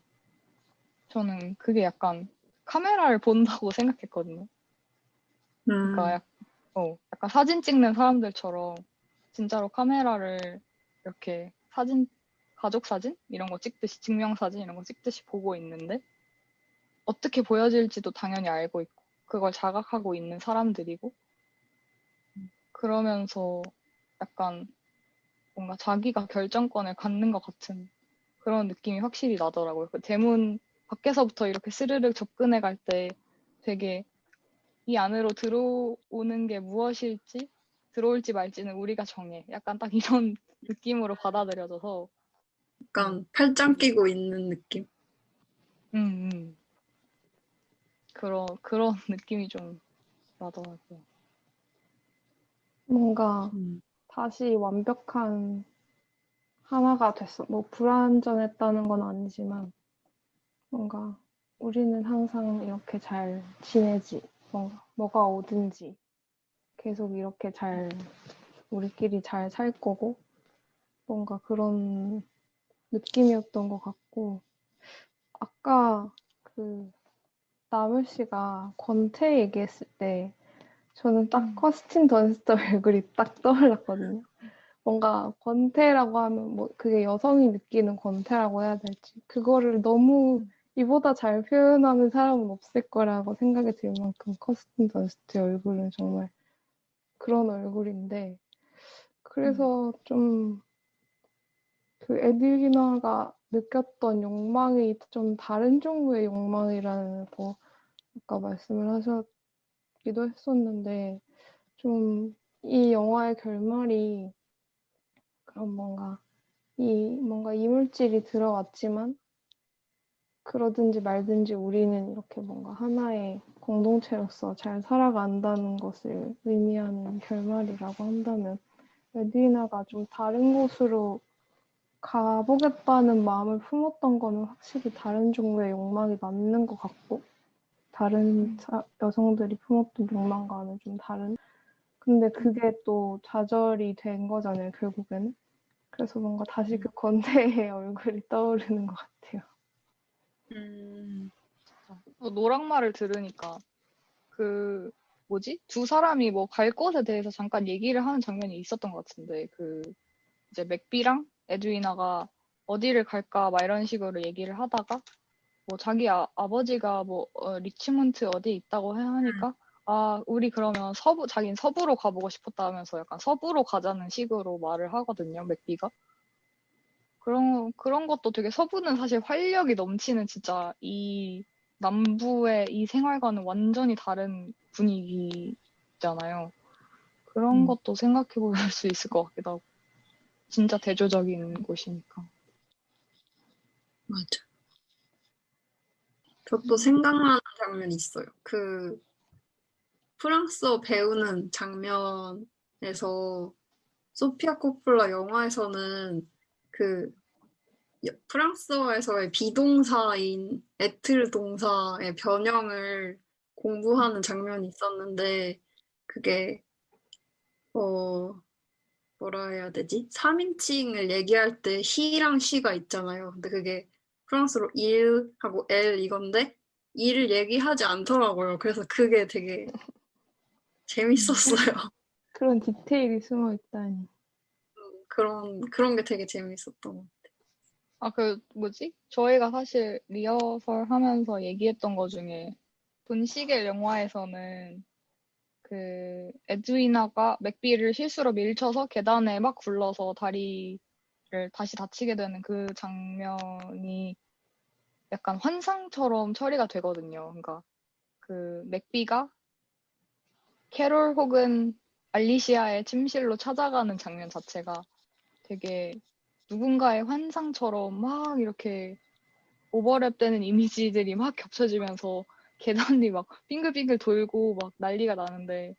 저는 그게 약간 카메라를 본다고 생각했거든요. 그러니까 약간 사진 찍는 사람들처럼 진짜로 카메라를 이렇게 가족 사진 이런 거 찍듯이 증명사진 이런 거 찍듯이 보고 있는데 어떻게 보여질지도 당연히 알고 있고 그걸 자각하고 있는 사람들이고 그러면서 약간 뭔가 자기가 결정권을 갖는 것 같은 그런 느낌이 확실히 나더라고요. 그 대문 밖에서부터 이렇게 스르륵 접근해 갈 때 되게 이 안으로 들어오는 게 무엇일지 들어올지 말지는 우리가 정해. 약간 딱 이런 느낌으로 받아들여져서
약간 팔짱 끼고 있는 느낌.
음. 그런 느낌이 좀 나더라고요.
뭔가 다시 완벽한 하나가 됐어. 뭐 불완전했다는 건 아니지만 뭔가 우리는 항상 이렇게 잘 지내지. 뭐가 오든지 계속 이렇게 우리끼리 잘 살 거고 뭔가 그런 느낌이었던 것 같고 아까 그 나물 씨가 권태 얘기했을 때 저는 딱 커스틴 던스터 얼굴이 딱 떠올랐거든요. 뭔가 권태라고 하면 뭐 그게 여성이 느끼는 권태라고 해야 될지 그거를 너무 이보다 잘 표현하는 사람은 없을 거라고 생각이 들 만큼 커스틴 던스트의 얼굴은 정말 그런 얼굴인데 그래서 좀 그 에드위나가 느꼈던 욕망이 좀 다른 종류의 욕망이라고 아까 말씀을 하셨기도 했었는데 좀 이 영화의 결말이 그런 뭔가 이물질이 들어왔지만 그러든지 말든지 우리는 이렇게 뭔가 하나의 공동체로서 잘 살아간다는 것을 의미하는 결말이라고 한다면 에드위나가 좀 다른 곳으로 가보겠다는 마음을 품었던 거는 확실히 다른 종류의 욕망이 맞는 것 같고 다른 여성들이 품었던 욕망과는 좀 다른 근데 그게 또 좌절이 된 거잖아요 결국에는 그래서 뭔가 다시 그 권태의 얼굴이 떠오르는 것 같아요.
노랑말을 들으니까 그 뭐지? 두 사람이 뭐 갈 곳에 대해서 잠깐 얘기를 하는 장면이 있었던 것 같은데 그 이제 맥비랑 에드위나가 어디를 갈까 막 이런 식으로 얘기를 하다가 뭐 자기 아버지가 뭐 리치몬트 어디에 있다고 하니까 우리 그러면 자긴 서부로 가보고 싶었다 하면서 약간 서부로 가자는 식으로 말을 하거든요, 맥비가. 그런 것도 되게 서부는 사실 활력이 넘치는 진짜 이 남부의 이 생활과는 완전히 다른 분위기잖아요. 그런 것도 생각해 볼 수 있을 것 같기도 하고. 진짜 대조적인 곳이니까.
맞아. 저 또 생각나는 장면이 있어요. 그 프랑스어 배우는 장면에서 소피아 코폴라 영화에서는 그 프랑스어에서의 비동사인 에틀 동사의 변형을 공부하는 장면이 있었는데 그게 뭐라 해야 되지? 3인칭을 얘기할 때 he랑 she가 있잖아요. 근데 그게 프랑스로 il하고 elle 이건데 일을 얘기하지 않더라고요. 그래서 그게 되게 재밌었어요.
그런 디테일이 숨어 있다니.
그런 게 되게 재밌었던 것 같아요.
뭐지? 저희가 사실 리허설 하면서 얘기했던 거 중에 분시계 영화에서는 그 에드위나가 맥비를 실수로 밀쳐서 계단에 막 굴러서 다리를 다시 다치게 되는 그 장면이 약간 환상처럼 처리가 되거든요. 그러니까 그 맥비가 캐롤 혹은 알리시아의 침실로 찾아가는 장면 자체가 되게 누군가의 환상처럼 막 이렇게 오버랩되는 이미지들이 막 겹쳐지면서 계단이 막 빙글빙글 돌고 막 난리가 나는데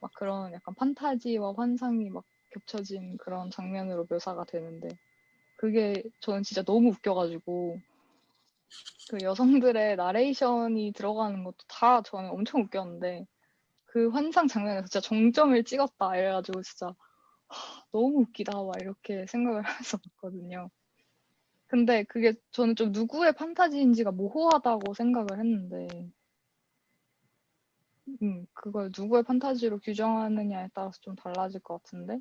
막 그런 약간 판타지와 환상이 막 겹쳐진 그런 장면으로 묘사가 되는데 그게 저는 진짜 너무 웃겨가지고 그 여성들의 나레이션이 들어가는 것도 다 저는 엄청 웃겼는데 그 환상 장면에서 진짜 정점을 찍었다 이래가지고 진짜 너무 웃기다 막 이렇게 생각을 하면서 봤거든요. 근데 그게 저는 좀 누구의 판타지인지가 모호하다고 생각을 했는데 그걸 누구의 판타지로 규정하느냐에 따라서 좀 달라질 것 같은데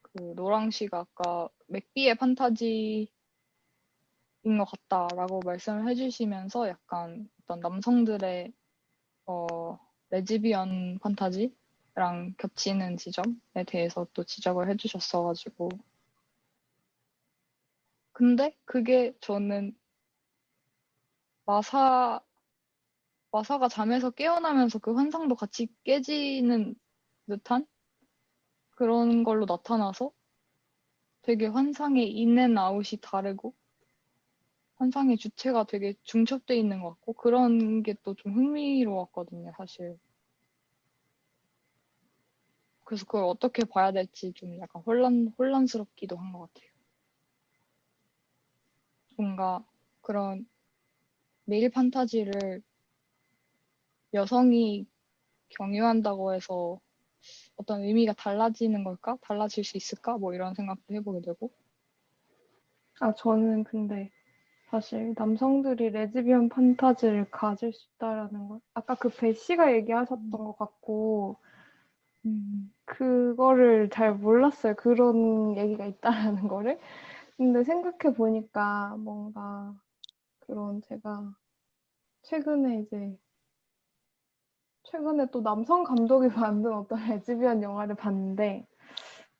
그 노랑 씨가 아까 맥비의 판타지인 것 같다라고 말씀을 해주시면서 약간 어떤 남성들의 레즈비언 판타지랑 겹치는 지점에 대해서 또 지적을 해주셨어가지고 근데 그게 저는 마사가 잠에서 깨어나면서 그 환상도 같이 깨지는 듯한 그런 걸로 나타나서 되게 환상의 인앤아웃이 다르고 환상의 주체가 되게 중첩돼 있는 것 같고 그런 게 또 좀 흥미로웠거든요, 사실. 그래서 그걸 어떻게 봐야 될지 좀 약간 혼란스럽기도 한 것 같아요. 뭔가 그런 메일 판타지를 여성이 경유한다고 해서 어떤 의미가 달라지는 걸까? 달라질 수 있을까? 뭐 이런 생각도 해보게 되고.
저는 근데 사실 남성들이 레즈비언 판타지를 가질 수 있다라는 걸 아까 그 배씨가 얘기하셨던 것 같고 그거를 잘 몰랐어요. 그런 얘기가 있다라는 거를. 근데 생각해 보니까 뭔가 그런 제가 최근에 또 남성 감독이 만든 어떤 레즈비언 영화를 봤는데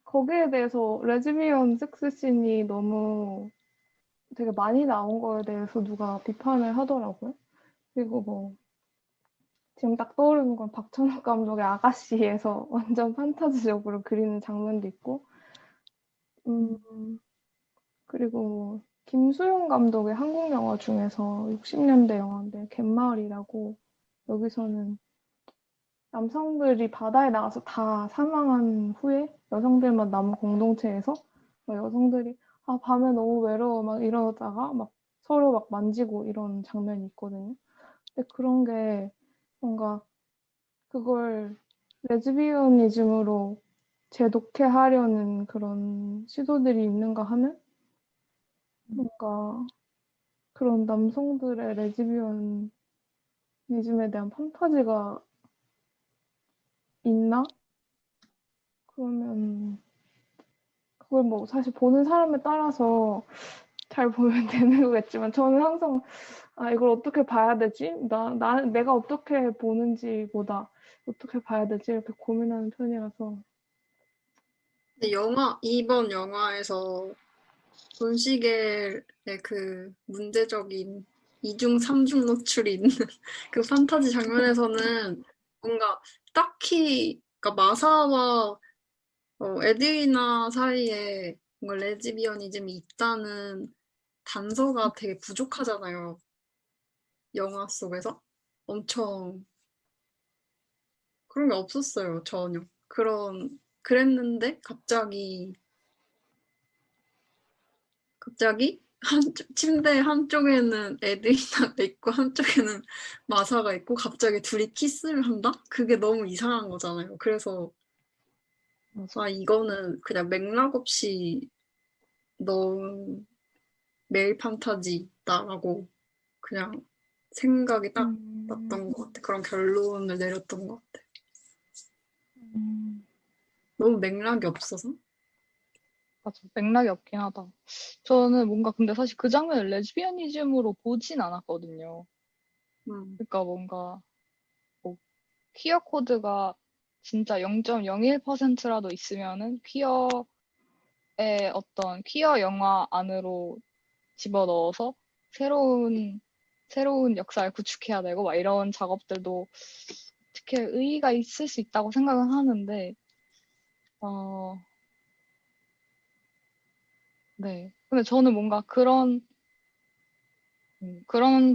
거기에 대해서 레즈비언 섹스씬이 너무 되게 많이 나온 거에 대해서 누가 비판을 하더라고요. 그리고 뭐 지금 딱 떠오르는 건 박찬욱 감독의 아가씨에서 완전 판타지적으로 그리는 장면도 있고, 그리고 뭐 김수용 감독의 한국 영화 중에서 60년대 영화인데 갯마을이라고 여기서는 남성들이 바다에 나가서 다 사망한 후에 여성들만 남은 공동체에서 막 여성들이 밤에 너무 외로워 막 이러다가 막 서로 막 만지고 이런 장면이 있거든요. 근데 그런 게 뭔가 그걸 레즈비언니즘으로 재독해하려는 그런 시도들이 있는가 하면 뭔가 그런 남성들의 레즈비언니즘에 대한 판타지가 있나? 그러면 그걸 뭐 사실 보는 사람에 따라서 잘 보면 되는 거겠지만 저는 항상 이걸 어떻게 봐야 되지? 내가 어떻게 보는지보다 어떻게 봐야 되지? 이렇게 고민하는 편이라서.
근데 이번 영화에서 손시계의 그 문제적인 이중 삼중 노출이 있는 그 판타지 장면에서는 뭔가 딱히 그러니까 마사와 에드위나 사이에 뭔가 레즈비어니즘이 있다는 단서가 되게 부족하잖아요. 영화 속에서 엄청 그런 게 없었어요, 전혀. 그랬는데 갑자기 침대 한쪽에는 에드위나가 있고 한쪽에는 마사가 있고 갑자기 둘이 키스를 한다? 그게 너무 이상한 거잖아요. 그래서 이거는 그냥 맥락 없이 넣은 메일 판타지다라고 그냥 생각이 딱 났던 것 같아. 그런 결론을 내렸던 것 같아. 너무 맥락이 없어서.
맞아. 맥락이 없긴 하다. 저는 뭔가 근데 사실 그 장면을 레즈비어니즘으로 보진 않았거든요. 그러니까 뭔가 뭐 퀴어 코드가 진짜 0.01%라도 있으면은 퀴어의 어떤 퀴어 영화 안으로 집어넣어서 새로운 역사를 구축해야 되고 막 이런 작업들도 어떻게 의의가 있을 수 있다고 생각은 하는데 네. 근데 저는 뭔가 그런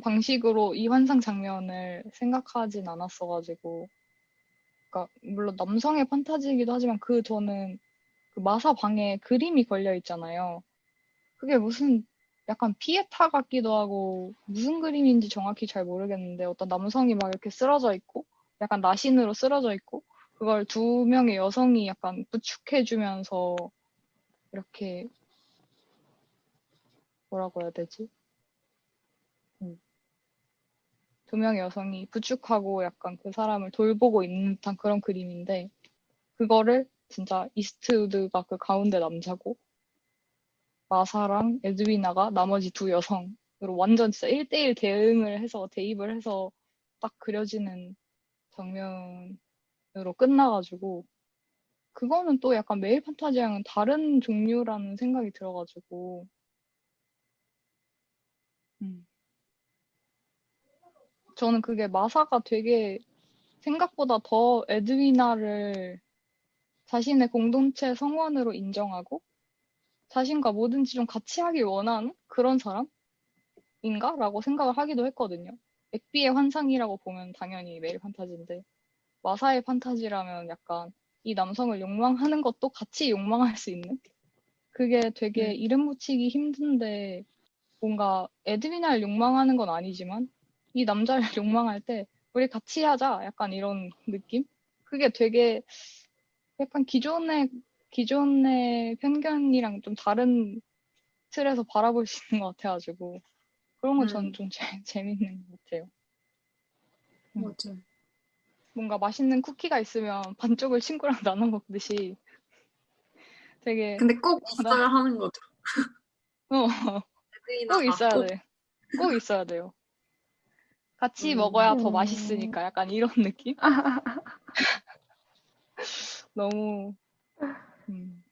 방식으로 이 환상 장면을 생각하진 않았어가지고 그러니까 물론 남성의 판타지이기도 하지만 그 저는 그 마사 방에 그림이 걸려 있잖아요. 그게 무슨 약간 피에타 같기도 하고 무슨 그림인지 정확히 잘 모르겠는데 어떤 남성이 막 이렇게 쓰러져 있고 약간 나신으로 쓰러져 있고 그걸 두 명의 여성이 약간 부축해주면서 이렇게 뭐라고 해야 되지? 음, 두 명의 여성이 부축하고 약간 그 사람을 돌보고 있는 듯한 그런 그림인데 그거를 진짜 이스트우드가 그 가운데 남자고 마사랑 에드위나가 나머지 두 여성으로 완전 진짜 1대1 대응을 해서 대입을 해서 딱 그려지는 장면으로 끝나가지고 그거는 또 약간 메일 판타지랑은 다른 종류라는 생각이 들어가지고 음. 저는 그게 마사가 되게 생각보다 더 에드위나를 자신의 공동체 성원으로 인정하고 자신과 뭐든지 좀 같이 하길 원하는 그런 사람인가? 라고 생각을 하기도 했거든요. 액비의 환상이라고 보면 당연히 메일 판타지인데 마사의 판타지라면 약간 이 남성을 욕망하는 것도 같이 욕망할 수 있는? 그게 되게 이름 붙이기 힘든데 뭔가 에드위나를 욕망하는 건 아니지만 이 남자를 욕망할 때 우리 같이 하자 약간 이런 느낌? 그게 되게 약간 기존의 편견이랑 좀 다른 틀에서 바라볼 수 있는 것 같아가지고 그런 건 저는 좀 재밌는 것 같아요.
맞아.
뭔가 맛있는 쿠키가 있으면 반쪽을 친구랑 나눠 먹듯이 되게
근데 꼭 있어야
나,
하는 거죠.
어, 꼭
에드위나가
있어야
꼭.
돼. 꼭 있어야 돼요. 같이 먹어야 더 맛있으니까 약간 이런 느낌? 너무 음,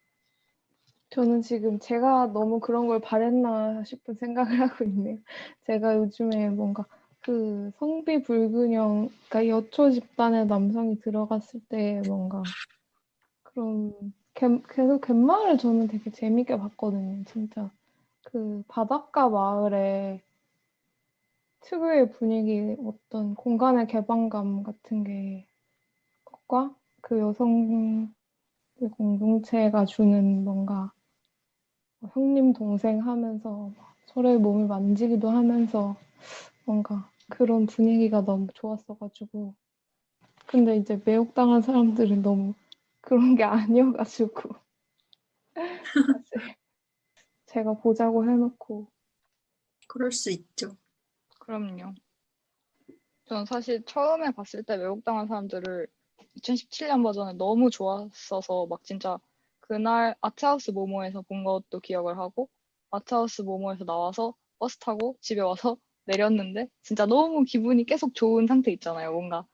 저는 지금 제가 너무 그런 걸 바랬나 싶은 생각을 하고 있네요. 제가 요즘에 뭔가 그 성비 불균형, 그러니까 여초 집단의 남성이 들어갔을 때 뭔가 그런 계속 갯마을을 저는 되게 재밌게 봤거든요. 진짜 그 바닷가 마을의 특유의 분위기, 어떤 공간의 개방감 같은 게 것과 그 여성 공동체가 주는 뭔가 형님 동생 하면서 서로의 몸을 만지기도 하면서 뭔가 그런 분위기가 너무 좋았어가지고 근데 이제 매혹당한 사람들은 너무 그런 게 아니어가지고 사실 제가 보자고 해놓고
그럴 수 있죠.
그럼요. 저는 사실 처음에 봤을 때 외국당한 사람들을 2017년 버전을 너무 좋았어서 막 진짜 그날 아트하우스 모모에서 본 것도 기억을 하고 아트하우스 모모에서 나와서 버스 타고 집에 와서 내렸는데 진짜 너무 기분이 계속 좋은 상태 있잖아요. 뭔가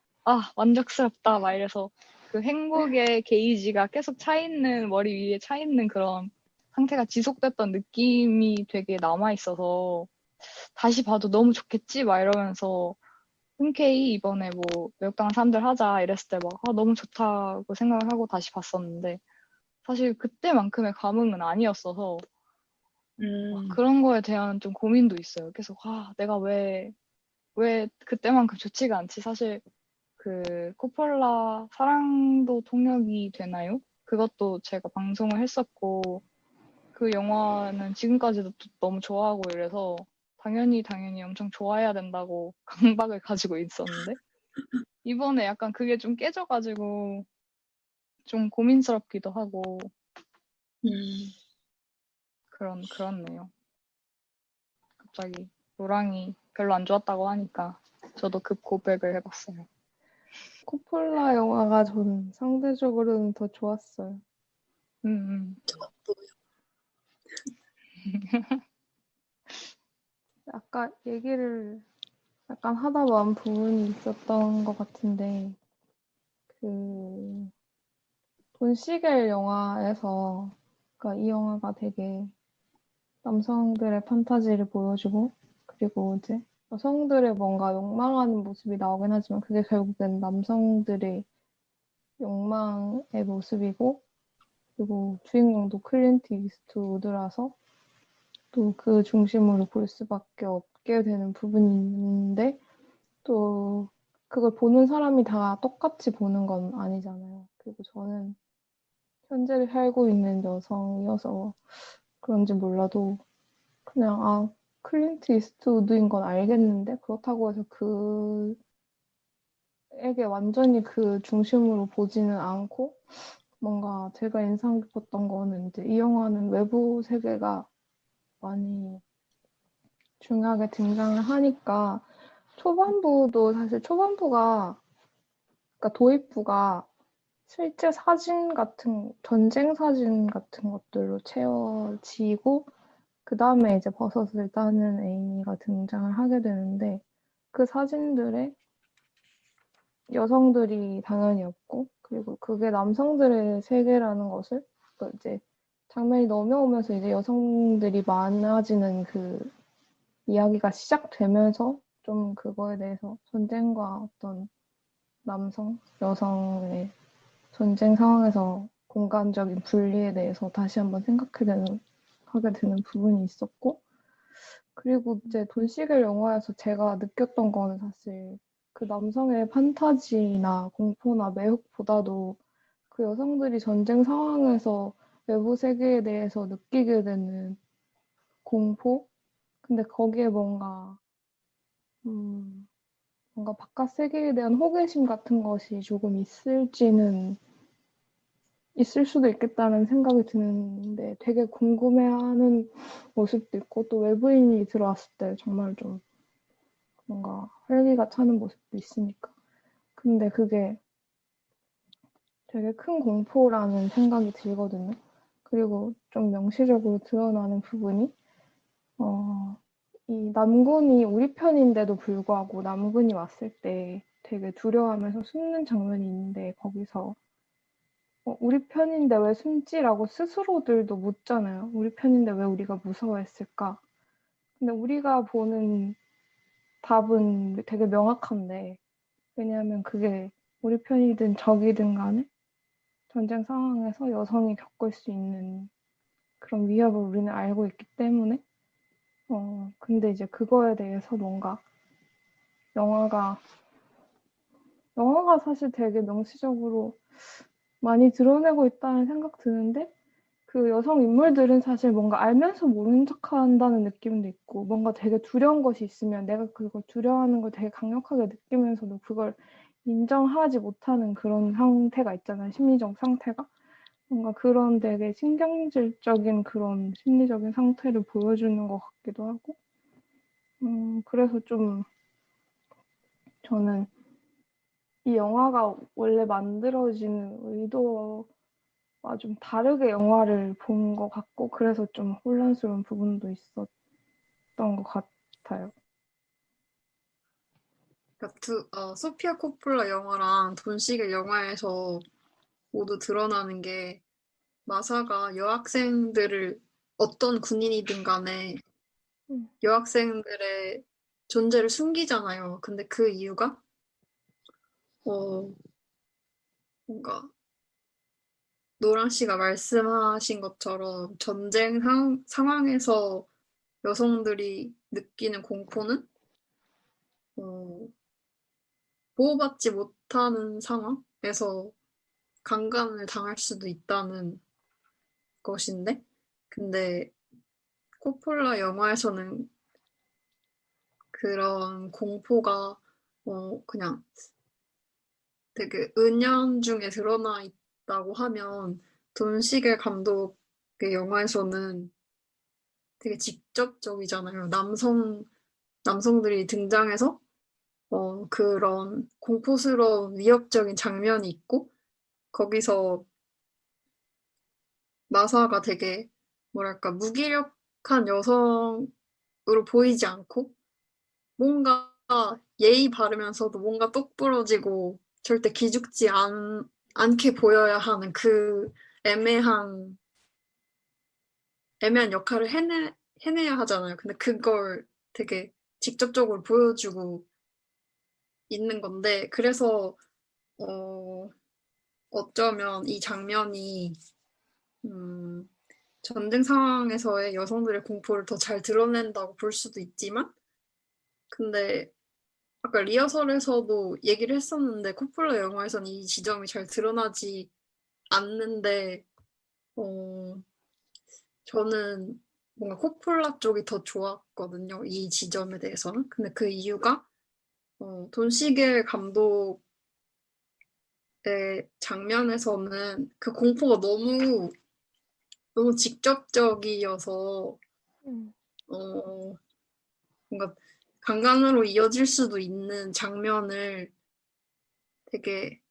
만족스럽다 막 이래서 그 행복의 게이지가 계속 차 있는 머리 위에 차 있는 그런 상태가 지속됐던 느낌이 되게 남아 있어서 다시 봐도 너무 좋겠지 막 이러면서 흔쾌히 이번에 뭐 매국당 사람들 하자 이랬을 때 막 너무 좋다고 생각을 하고 다시 봤었는데 사실 그때만큼의 감흥은 아니었어서 그런 거에 대한 좀 고민도 있어요. 계속 내가 왜 그때만큼 좋지가 않지? 사실 그 코폴라 사랑도 통역이 되나요? 그것도 제가 방송을 했었고 그 영화는 지금까지도 너무 좋아하고 이래서 당연히 엄청 좋아해야 된다고 강박을 가지고 있었는데 이번에 약간 그게 좀 깨져가지고 좀 고민스럽기도 하고 그렇네요. 갑자기 노랑이 별로 안 좋았다고 하니까 저도 급 고백을 해봤어요.
코폴라 영화가 저는 상대적으로는 더 좋았어요.
음,
저도요.
아까 얘기를 약간 하다 만 부분이 있었던 것 같은데, 그, 돈 시겔 영화에서, 그러니까 이 영화가 되게 남성들의 판타지를 보여주고, 그리고 이제 여성들의 뭔가 욕망하는 모습이 나오긴 하지만, 그게 결국엔 남성들의 욕망의 모습이고, 그리고 주인공도 클린트 이스트우드라서 또 그 중심으로 볼 수밖에 없게 되는 부분이 있는데, 또 그걸 보는 사람이 다 똑같이 보는 건 아니잖아요. 그리고 저는 현재를 살고 있는 여성이어서 그런지 몰라도 그냥 클린트 이스트우드인 건 알겠는데 그렇다고 해서 그에게 완전히 그 중심으로 보지는 않고 뭔가 제가 인상 깊었던 거는 이제 이 영화는 외부 세계가 많이 중요하게 등장을 하니까 초반부도 사실 초반부가 그러니까 도입부가 실제 사진 같은 전쟁 사진 같은 것들로 채워지고 그 다음에 이제 버섯을 따는 에이미가 등장을 하게 되는데 그 사진들에 여성들이 당연히 없고 그리고 그게 남성들의 세계라는 것을 그 이제 장면이 넘어오면서 이제 여성들이 많아지는 그 이야기가 시작되면서 좀 그거에 대해서 전쟁과 어떤 남성, 여성의 전쟁 상황에서 공간적인 분리에 대해서 다시 한번 하게 되는 부분이 있었고, 그리고 이제 돈시겔 영화에서 제가 느꼈던 거는 사실 그 남성의 판타지나 공포나 매혹보다도 그 여성들이 전쟁 상황에서 외부 세계에 대해서 느끼게 되는 공포? 근데 거기에 뭔가 바깥 세계에 대한 호기심 같은 것이 조금 있을 수도 있겠다는 생각이 드는데 되게 궁금해하는 모습도 있고 또 외부인이 들어왔을 때 정말 좀 뭔가 활기가 차는 모습도 있으니까. 근데 그게 되게 큰 공포라는 생각이 들거든요. 그리고 좀 명시적으로 드러나는 부분이 이 남군이 우리 편인데도 불구하고 남군이 왔을 때 되게 두려워하면서 숨는 장면이 있는데 거기서 우리 편인데 왜 숨지라고 스스로들도 묻잖아요. 우리 편인데 왜 우리가 무서워했을까? 근데 우리가 보는 답은 되게 명확한데, 왜냐하면 그게 우리 편이든 적이든 간에 전쟁 상황에서 여성이 겪을 수 있는 그런 위협을 우리는 알고 있기 때문에, 근데 이제 그거에 대해서 뭔가 영화가, 영화가 사실 되게 명시적으로 많이 드러내고 있다는 생각 드는데, 그 여성 인물들은 사실 뭔가 알면서 모르는 척 한다는 느낌도 있고, 뭔가 되게 두려운 것이 있으면 내가 그걸 두려워하는 걸 되게 강력하게 느끼면서도 그걸 인정하지 못하는 그런 상태가 있잖아요. 심리적 상태가. 뭔가 그런 되게 신경질적인 그런 심리적인 상태를 보여주는 것 같기도 하고, 그래서 좀 저는 이 영화가 원래 만들어지는 의도와 좀 다르게 영화를 본 것 같고, 그래서 좀 혼란스러운 부분도 있었던 것 같아요.
그러니까 소피아 코폴라 영화랑 돈시겔 영화에서 모두 드러나는 게 마사가 여학생들을 어떤 군인이든 간에
음.
여학생들의 존재를 숨기잖아요. 근데 그 이유가 뭔가 노랑 씨가 말씀하신 것처럼 전쟁 상황에서 여성들이 느끼는 공포는 어, 보호받지 못하는 상황에서 강간을 당할 수도 있다는 것인데, 근데 코폴라 영화에서는 그런 공포가 그냥 되게 은연중에 드러나 있다고 하면 돈시겔 감독의 영화에서는 되게 직접적이잖아요. 남성들이 등장해서 그런 공포스러운 위협적인 장면이 있고 거기서 마사가 되게 뭐랄까 무기력한 강력한 여성으로 보이지 않고 뭔가 예의 바르면서도 뭔가 똑부러지고 절대 기죽지 않게 보여야 하는 그 애매한 역할을 해내야 하잖아요. 근데 그걸 되게 직접적으로 보여주고 있는 건데, 그래서, 어쩌면 이 장면이, 음, 전쟁 상황에서의 여성들의 공포를 더 잘 드러낸다고 볼 수도 있지만, 근데 아까 리허설에서도 얘기를 했었는데, 코폴라 영화에서는 이 지점이 잘 드러나지 않는데, 어, 저는 뭔가 코폴라 쪽이 더 좋았거든요. 이 지점에 대해서는. 근데 그 이유가 돈 시겔 감독의 장면에서는 그 공포가 너무 직접적이어서
음,
어, 뭔가 강간으로 이어질 수도 있는 장면을 되게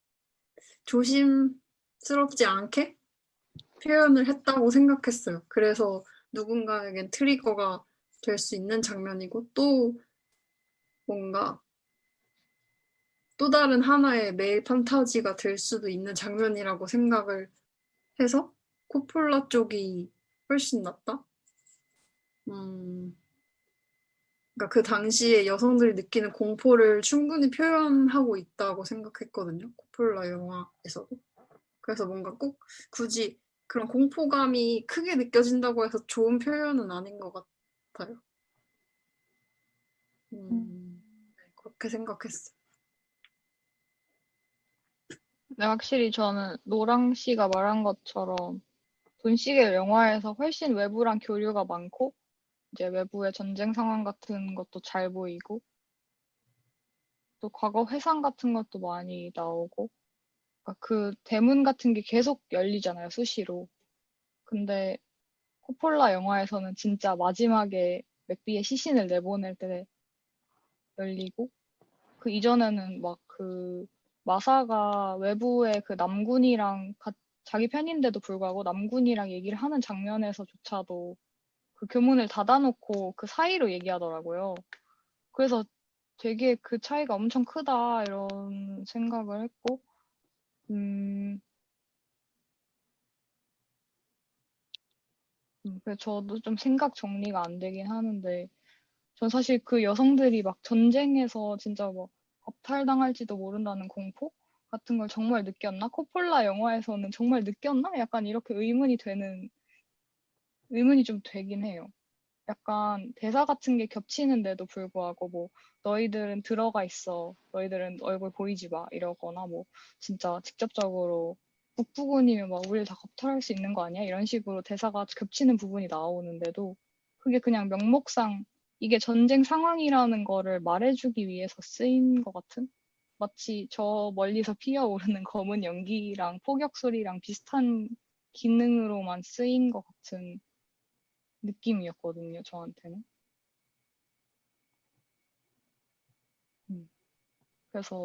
조심스럽지 않게 표현을 했다고 생각했어요. 그래서 누군가에겐 트리거가 될 수 있는 장면이고 또 뭔가 또 다른 하나의 메일 판타지가 될 수도 있는 장면이라고 생각을 해서 코폴라 쪽이 훨씬 낫다? 음, 그러니까 그 당시에 여성들이 느끼는 공포를 충분히 표현하고 있다고 생각했거든요. 코폴라 영화에서도. 그래서 뭔가 꼭 굳이 그런 공포감이 크게 느껴진다고 해서 좋은 표현은 아닌 것 같아요.
음,
네, 그렇게 생각했어요.
근데 확실히 저는 노랑 씨가 말한 것처럼 돈시계 영화에서 훨씬 외부랑 교류가 많고 이제 외부의 전쟁 상황 같은 것도 잘 보이고 또 과거 회상 같은 것도 많이 나오고 그러니까 그 대문 같은 게 계속 열리잖아요, 수시로. 근데 코폴라 영화에서는 진짜 마지막에 맥비의 시신을 내보낼 때 열리고 그 이전에는 막 그 마사가 외부의 그 남군이랑 자기 편인데도 불구하고 남군이랑 얘기를 하는 장면에서조차도 그 교문을 닫아놓고 그 사이로 얘기하더라고요. 그래서 되게 그 차이가 엄청 크다 이런 생각을 했고, 그래서 저도 좀 생각 정리가 안 되긴 하는데, 전 사실 그 여성들이 막 전쟁에서 진짜 뭐 박탈당할지도 모른다는 공포 같은 걸 정말 느꼈나? 코폴라 영화에서는 정말 느꼈나? 약간 이렇게 의문이 좀 되긴 해요. 약간 대사 같은 게 겹치는데도 불구하고 뭐 너희들은 들어가 있어. 너희들은 얼굴 보이지 마. 이러거나 뭐 진짜 직접적으로 북부군이면 막 우리를 다 겁탈할 수 있는 거 아니야? 이런 식으로 대사가 겹치는 부분이 나오는데도 그게 그냥 명목상 이게 전쟁 상황이라는 거를 말해주기 위해서 쓰인 것 같은? 마치 저 멀리서 피어오르는 검은 연기랑 포격 소리랑 비슷한 기능으로만 쓰인 것 같은 느낌이었거든요, 저한테는. 음. 그래서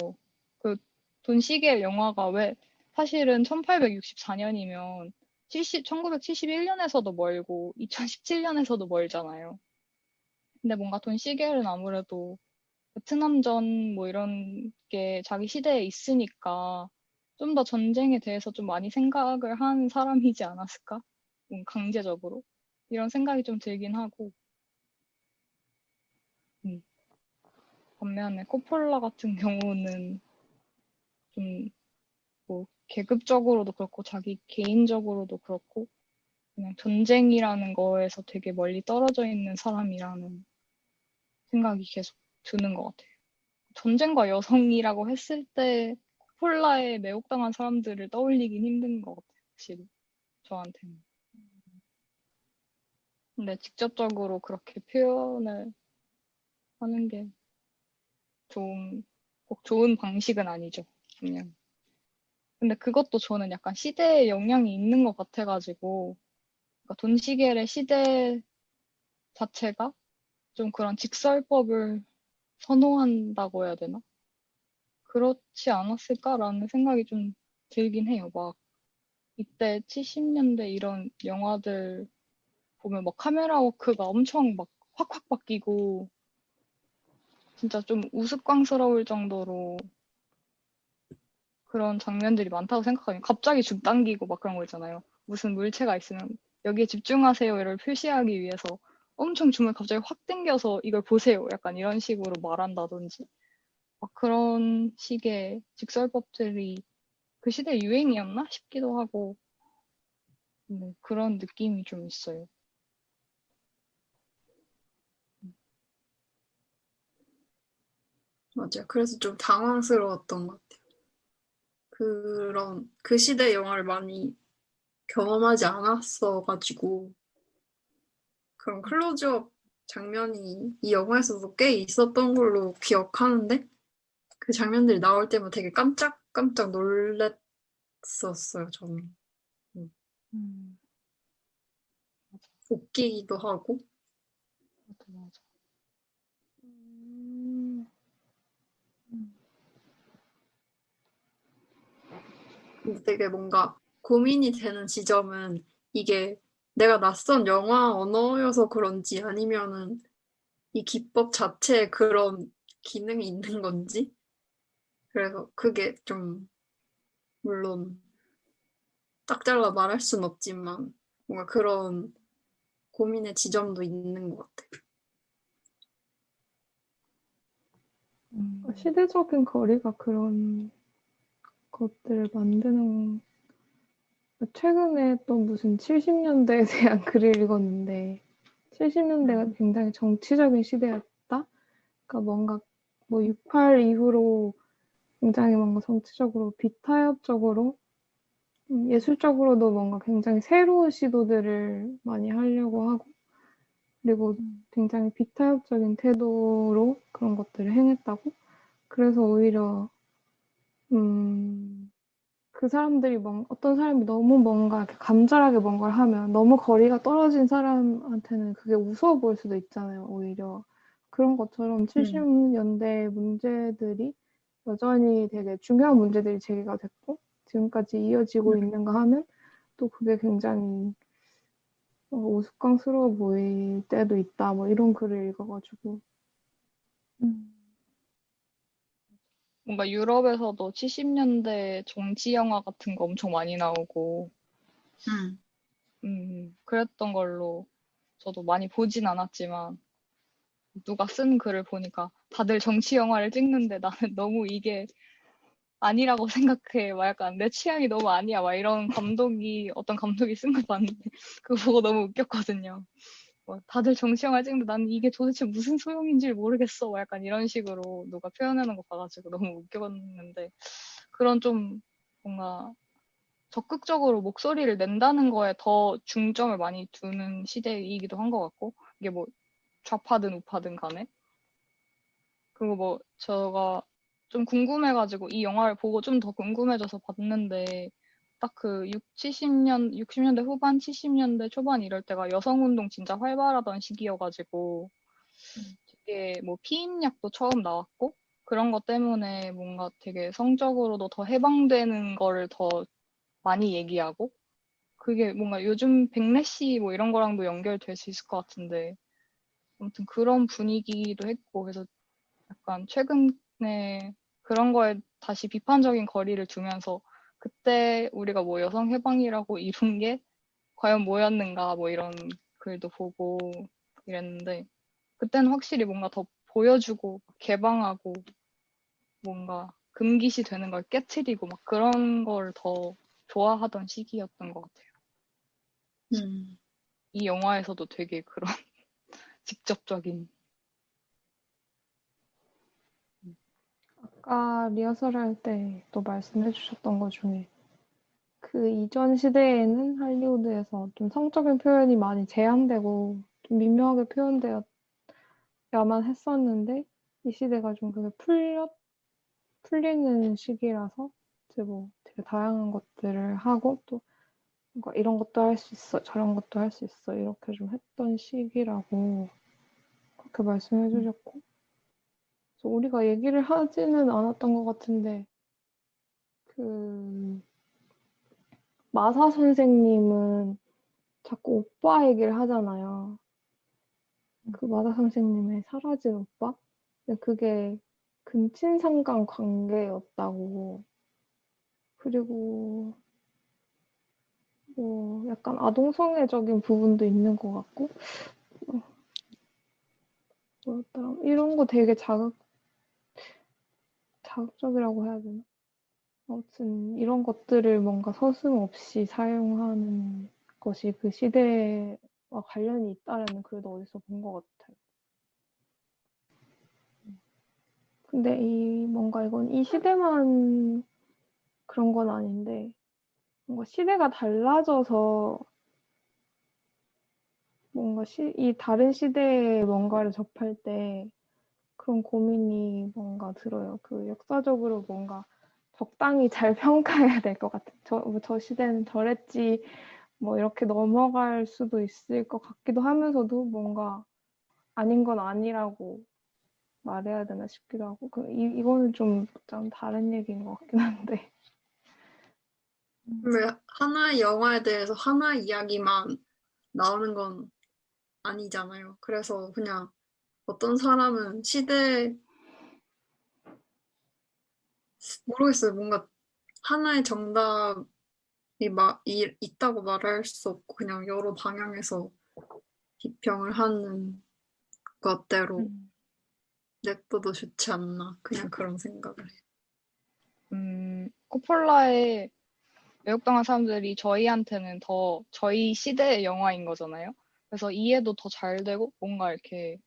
그 돈시겔 영화가 왜 사실은 1864년이면 1971년에서도 멀고 2017년에서도 멀잖아요. 근데 뭔가 돈시겔은 아무래도 베트남전 뭐 이런 게 자기 시대에 있으니까 좀 더 전쟁에 대해서 좀 많이 생각을 한 사람이지 않았을까? 강제적으로. 이런 생각이 좀 들긴 하고. 음. 반면에 코폴라 같은 경우는 좀 뭐 계급적으로도 그렇고 자기 개인적으로도 그렇고 그냥 전쟁이라는 거에서 되게 멀리 떨어져 있는 사람이라는 생각이 계속 드는 것 같아요. 전쟁과 여성이라고 했을 때 코폴라에 매혹당한 사람들을 떠올리긴 힘든 것 같아요. 확실히 저한테는. 근데 직접적으로 그렇게 표현을 하는 게 꼭 좋은 방식은 아니죠. 그냥. 근데 그것도 저는 약간 시대에 영향이 있는 것 같아가지고 그러니까 돈시겔의 시대 자체가 좀 그런 직설법을 선호한다고 해야 되나? 그렇지 않았을까라는 생각이 좀 들긴 해요. 막 이때 70년대 이런 영화들 보면 막 카메라 워크가 엄청 막 확확 바뀌고 진짜 좀 우스꽝스러울 정도로 그런 장면들이 많다고 생각하면 갑자기 줌 당기고 막 그런 거 있잖아요. 무슨 물체가 있으면 여기에 집중하세요를 표시하기 위해서 엄청 줌을 갑자기 확 당겨서 이걸 보세요. 약간 이런 식으로 말한다든지 막 그런 식의 직설법들이 그 시대 유행이었나 싶기도 하고 그런 느낌이 좀 있어요.
맞아요. 그래서 좀 당황스러웠던 것 같아요. 그 시대 영화를 많이 경험하지 않았어가지고, 그런 클로즈업 장면이 이 영화에서도 꽤 있었던 걸로 기억하는데, 그 장면들이 나올 때마다 되게 깜짝깜짝 놀랐었어요, 저는.
음,
웃기기도 하고.
맞아.
음,
근데 되게 뭔가 고민이 되는 지점은 이게 내가 낯선 영화 언어여서 그런지 아니면은 이 기법 자체에 그런 기능이 있는 건지. 그래서 그게 좀 물론 딱 잘라 말할 순 없지만 뭔가 그런 고민의 지점도 있는 것 같아요.
시대적인 거리가 그런 것들을 만드는 최근에 또 무슨 70년대에 대한 글을 읽었는데 70년대가 굉장히 정치적인 시대였다. 그러니까 뭔가 뭐 68 이후로 굉장히 뭔가 정치적으로 비타협적으로 예술적으로도 뭔가 굉장히 새로운 시도들을 많이 하려고 하고 그리고 굉장히 비타협적인 태도로 그런 것들을 행했다고. 그래서 오히려 그 사람들이 어떤 사람이 너무 뭔가 이렇게 간절하게 뭔가를 하면 너무 거리가 떨어진 사람한테는 그게 우스워 보일 수도 있잖아요, 오히려. 그런 것처럼 70년대 문제들이 여전히 되게 중요한 문제들이 제기가 됐고, 지금까지 이어지고 있는가 하면 또 그게 굉장히 우스꽝스러워 보일 때도 있다, 뭐 이런 글을 읽어가지고.
뭔가 유럽에서도 70년대 정치 영화 같은 거 엄청 많이 나오고, 그랬던 걸로 저도 많이 보진 않았지만, 누가 쓴 글을 보니까 다들 정치 영화를 찍는데 나는 너무 이게 아니라고 생각해. 막 약간 내 취향이 너무 아니야. 막 이런 어떤 감독이 쓴 걸 봤는데, 그거 보고 너무 웃겼거든요. 다들 정치 영화를 찍는데 나는 이게 도대체 무슨 소용인지 모르겠어. 막 약간 이런 식으로 누가 표현하는 거 봐가지고 너무 웃겼는데, 그런 좀 뭔가 적극적으로 목소리를 낸다는 거에 더 중점을 많이 두는 시대이기도 한 것 같고, 이게 뭐 좌파든 우파든 간에. 그리고 뭐 제가 좀 궁금해가지고 이 영화를 보고 좀 더 궁금해져서 봤는데, 딱 그 60년대 후반, 70년대 초반 이럴 때가 여성운동 진짜 활발하던 시기여가지고, 되게 뭐 피임약도 처음 나왔고, 그런 것 때문에 뭔가 되게 성적으로도 더 해방되는 거를 더 많이 얘기하고, 그게 뭔가 요즘 백래시 뭐 이런 거랑도 연결될 수 있을 것 같은데, 아무튼 그런 분위기도 했고, 그래서 약간 최근에 그런 거에 다시 비판적인 거리를 두면서 그때 우리가 뭐 여성 해방이라고 이룬 게 과연 뭐였는가 뭐 이런 글도 보고 이랬는데, 그때는 확실히 뭔가 더 보여주고 개방하고 뭔가 금기시 되는 걸 깨트리고 막 그런 걸 더 좋아하던 시기였던 것 같아요. 이 영화에서도 되게 그런 직접적인.
아까 리허설 할 때 또 말씀해 주셨던 것 중에 그 이전 시대에는 할리우드에서 좀 성적인 표현이 많이 제한되고 좀 미묘하게 표현되어야만 했었는데 이 시대가 좀 그게 풀리는 시기라서 이제 뭐 되게 다양한 것들을 하고 또 뭔가 이런 것도 할 수 있어, 저런 것도 할 수 있어 이렇게 좀 했던 시기라고 그렇게 말씀해 주셨고 그래서 우리가 얘기를 하지는 않았던 것 같은데 그 마사 선생님은 자꾸 오빠 얘기를 하잖아요. 그 마다 선생님의 사라진 오빠? 근데 그게 근친상간 관계였다고. 그리고 뭐 약간 아동성애적인 부분도 있는 것 같고, 어, 뭐였더라? 이런 거 되게 자극적이라고 해야 되나? 아무튼 이런 것들을 뭔가 서슴없이 사용하는 것이 그 시대와 관련이 있다라는 글도 어디서 본 것 같아요. 근데 뭔가 이건 이 시대만 그런 건 아닌데, 뭔가 시대가 달라져서 뭔가 이 다른 시대에 뭔가를 접할 때 그런 고민이 뭔가 들어요. 그 역사적으로 뭔가 적당히 잘 평가해야 될 것 같아요. 저 시대는 저랬지, 뭐 이렇게 넘어갈 수도 있을 것 같기도 하면서도 뭔가 아닌 건 아니라고 말해야 되나 싶기도 하고, 이거는 좀 다른 얘기인 것 같긴 한데.
왜 하나의 영화에 대해서 하나의 이야기만 나오는 건 아니잖아요. 그래서 그냥 어떤 사람은 모르겠어요. 뭔가 하나의 정답이 있다고 말할 수 없고 그냥 여러 방향에서 비평을 하는 것대로
음,
냅둬도 좋지 않나. 그냥 그런 생각을 해요.
코폴라의 외국당한 사람들이 저희한테는 더 저희 시대의 영화인 거잖아요. 그래서 이해도 더 잘 되고 뭔가 이렇게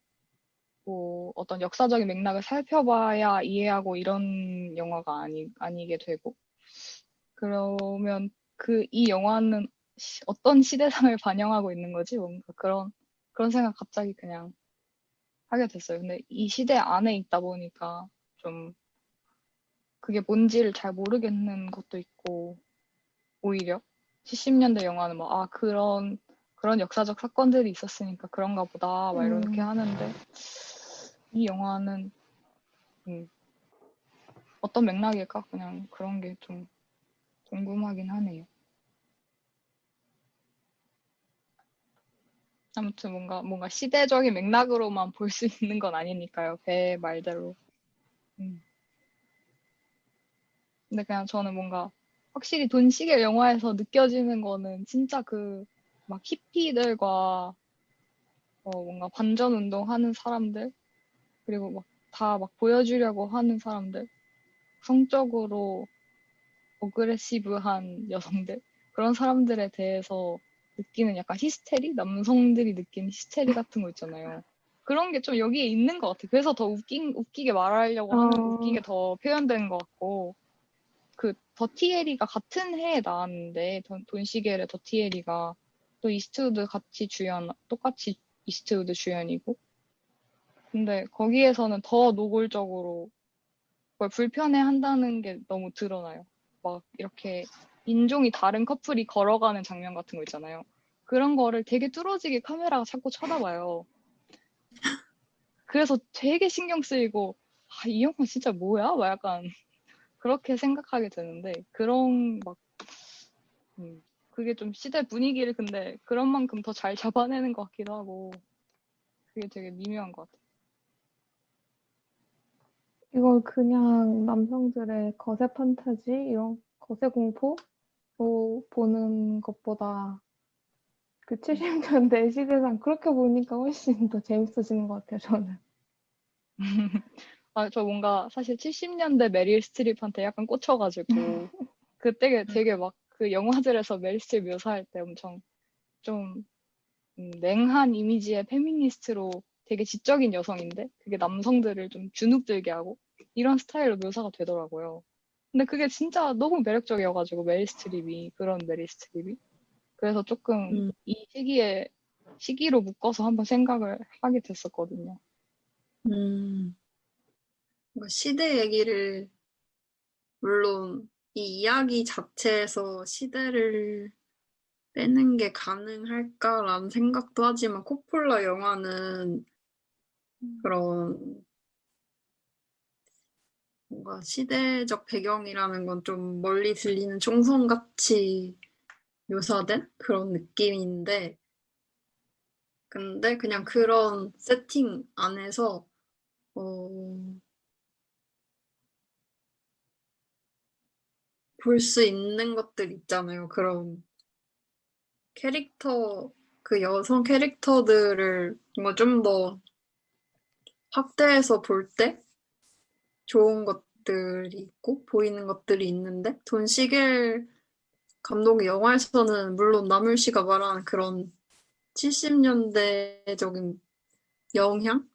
뭐 어떤 역사적인 맥락을 살펴봐야 이해하고 이런 영화가 아니게 되고 그러면 이 영화는 어떤 시대상을 반영하고 있는 거지? 뭔가 그런 생각 갑자기 그냥 하게 됐어요. 근데 이 시대 안에 있다 보니까 좀 그게 뭔지를 잘 모르겠는 것도 있고 오히려 70년대 영화는 뭐 그런 역사적 사건들이 있었으니까 그런가 보다 막 이렇게 하는데 이 영화는 음, 어떤 맥락일까? 그냥 그런 게 좀 궁금하긴 하네요. 아무튼 뭔가 시대적인 맥락으로만 볼 수 있는 건 아니니까요. 배 말대로. 음. 근데 그냥 저는 뭔가 확실히 돈 시계 영화에서 느껴지는 거는 진짜 막 히피들과 뭔가 반전 운동하는 사람들 그리고 막 다 막 보여주려고 하는 사람들 성적으로 어그레시브한 여성들 그런 사람들에 대해서 느끼는 약간 히스테리? 남성들이 느끼는 히스테리 같은 거 있잖아요. 그런 게 좀 여기에 있는 것 같아요. 그래서 더 웃기게 말하려고 웃기게 더 표현된 것 같고 그 더티에리가 같은 해에 나왔는데 돈 시겔의 더티에리가 또 이스트우드 똑같이 이스트우드 주연이고 근데 거기에서는 더 노골적으로 그걸 불편해한다는 게 너무 드러나요. 막 이렇게 인종이 다른 커플이 걸어가는 장면 같은 거 있잖아요. 그런 거를 되게 뚫어지게 카메라가 자꾸 쳐다봐요. 그래서 되게 신경 쓰이고 이 영화 진짜 뭐야? 막 약간 그렇게 생각하게 되는데 그게 좀 시대 분위기를 근데 그런 만큼 더 잘 잡아내는 것 같기도 하고 그게 되게 미묘한 것 같아요.
이걸 그냥 남성들의 거세 판타지, 이런 거세 공포로 보는 것보다 그 70년대 시대상 그렇게 보니까 훨씬 더 재밌어지는 것 같아요, 저는.
저 뭔가 사실 70년대 메릴 스트립한테 약간 꽂혀가지고 그때 되게 막 그 영화들에서 메릴 스트립 묘사할 때 엄청 좀 냉한 이미지의 페미니스트로 되게 지적인 여성인데 그게 남성들을 좀 주눅들게 하고 이런 스타일로 묘사가 되더라고요. 근데 그게 진짜 너무 매력적이어가지고 그런 메릴 스트립이 그래서 조금
음,
이 시기로 묶어서 한번 생각을 하게 됐었거든요.
뭔가 시대 얘기를 물론 이 이야기 자체에서 시대를 빼는 게 가능할까라는 생각도 하지만 코폴라 영화는 그런 뭔가 시대적 배경이라는 건 좀 멀리 들리는 총성같이 묘사된 그런 느낌인데, 근데 그냥 그런 세팅 안에서 볼 수 있는 것들 있잖아요. 그런 캐릭터, 그 여성 캐릭터들을 뭔가 좀 더 확대해서 볼 때 좋은 것들이 있고 보이는 것들이 있는데, 돈 시겔 감독의 영화에서는 물론 나물 씨가 말하는 그런 70년대적인 영향?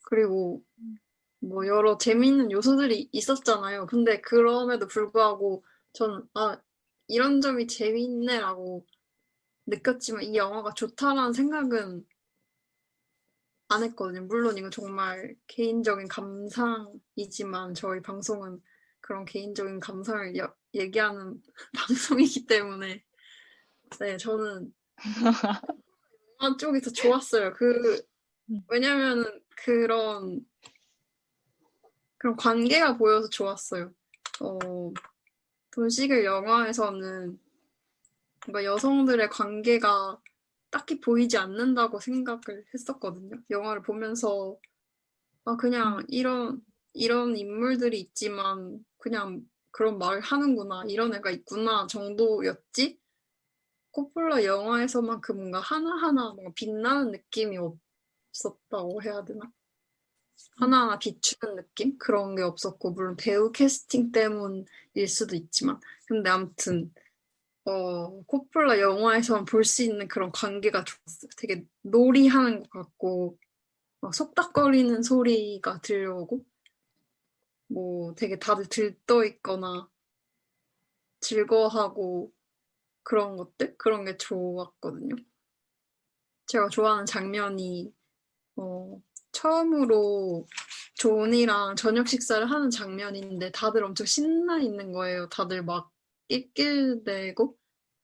그리고 뭐 여러 재미있는 요소들이 있었잖아요. 근데 그럼에도 불구하고 저는 이런 점이 재미있네라고 느꼈지만 이 영화가 좋다라는 생각은 안 했거든요. 물론 이건 정말 개인적인 감상이지만 저희 방송은 그런 개인적인 감상을 얘기하는 방송이기 때문에 네, 저는 영화 쪽이 더 좋았어요. 왜냐면은 그런 관계가 보여서 좋았어요. 돈시글 영화에서는 뭔가 여성들의 관계가 딱히 보이지 않는다고 생각을 했었거든요. 영화를 보면서 그냥 이런 인물들이 있지만 그냥 그런 말을 하는구나, 이런 애가 있구나 정도였지. 코폴라 영화에서만큼 뭔가 하나하나 뭔가 빛나는 느낌이 없었다고 해야 되나? 하나하나 비추는 느낌? 그런 게 없었고, 물론 배우 캐스팅 때문일 수도 있지만. 근데 아무튼, 코폴라 영화에서만 볼 수 있는 그런 관계가 좋았어요. 되게 놀이하는 것 같고, 막 속닥거리는 소리가 들려오고, 뭐 되게 다들 들떠 있거나 즐거워하고 그런 것들? 그런 게 좋았거든요. 제가 좋아하는 장면이, 처음으로 존이랑 저녁 식사를 하는 장면인데 다들 엄청 신나 있는 거예요. 다들 막 낄낄대고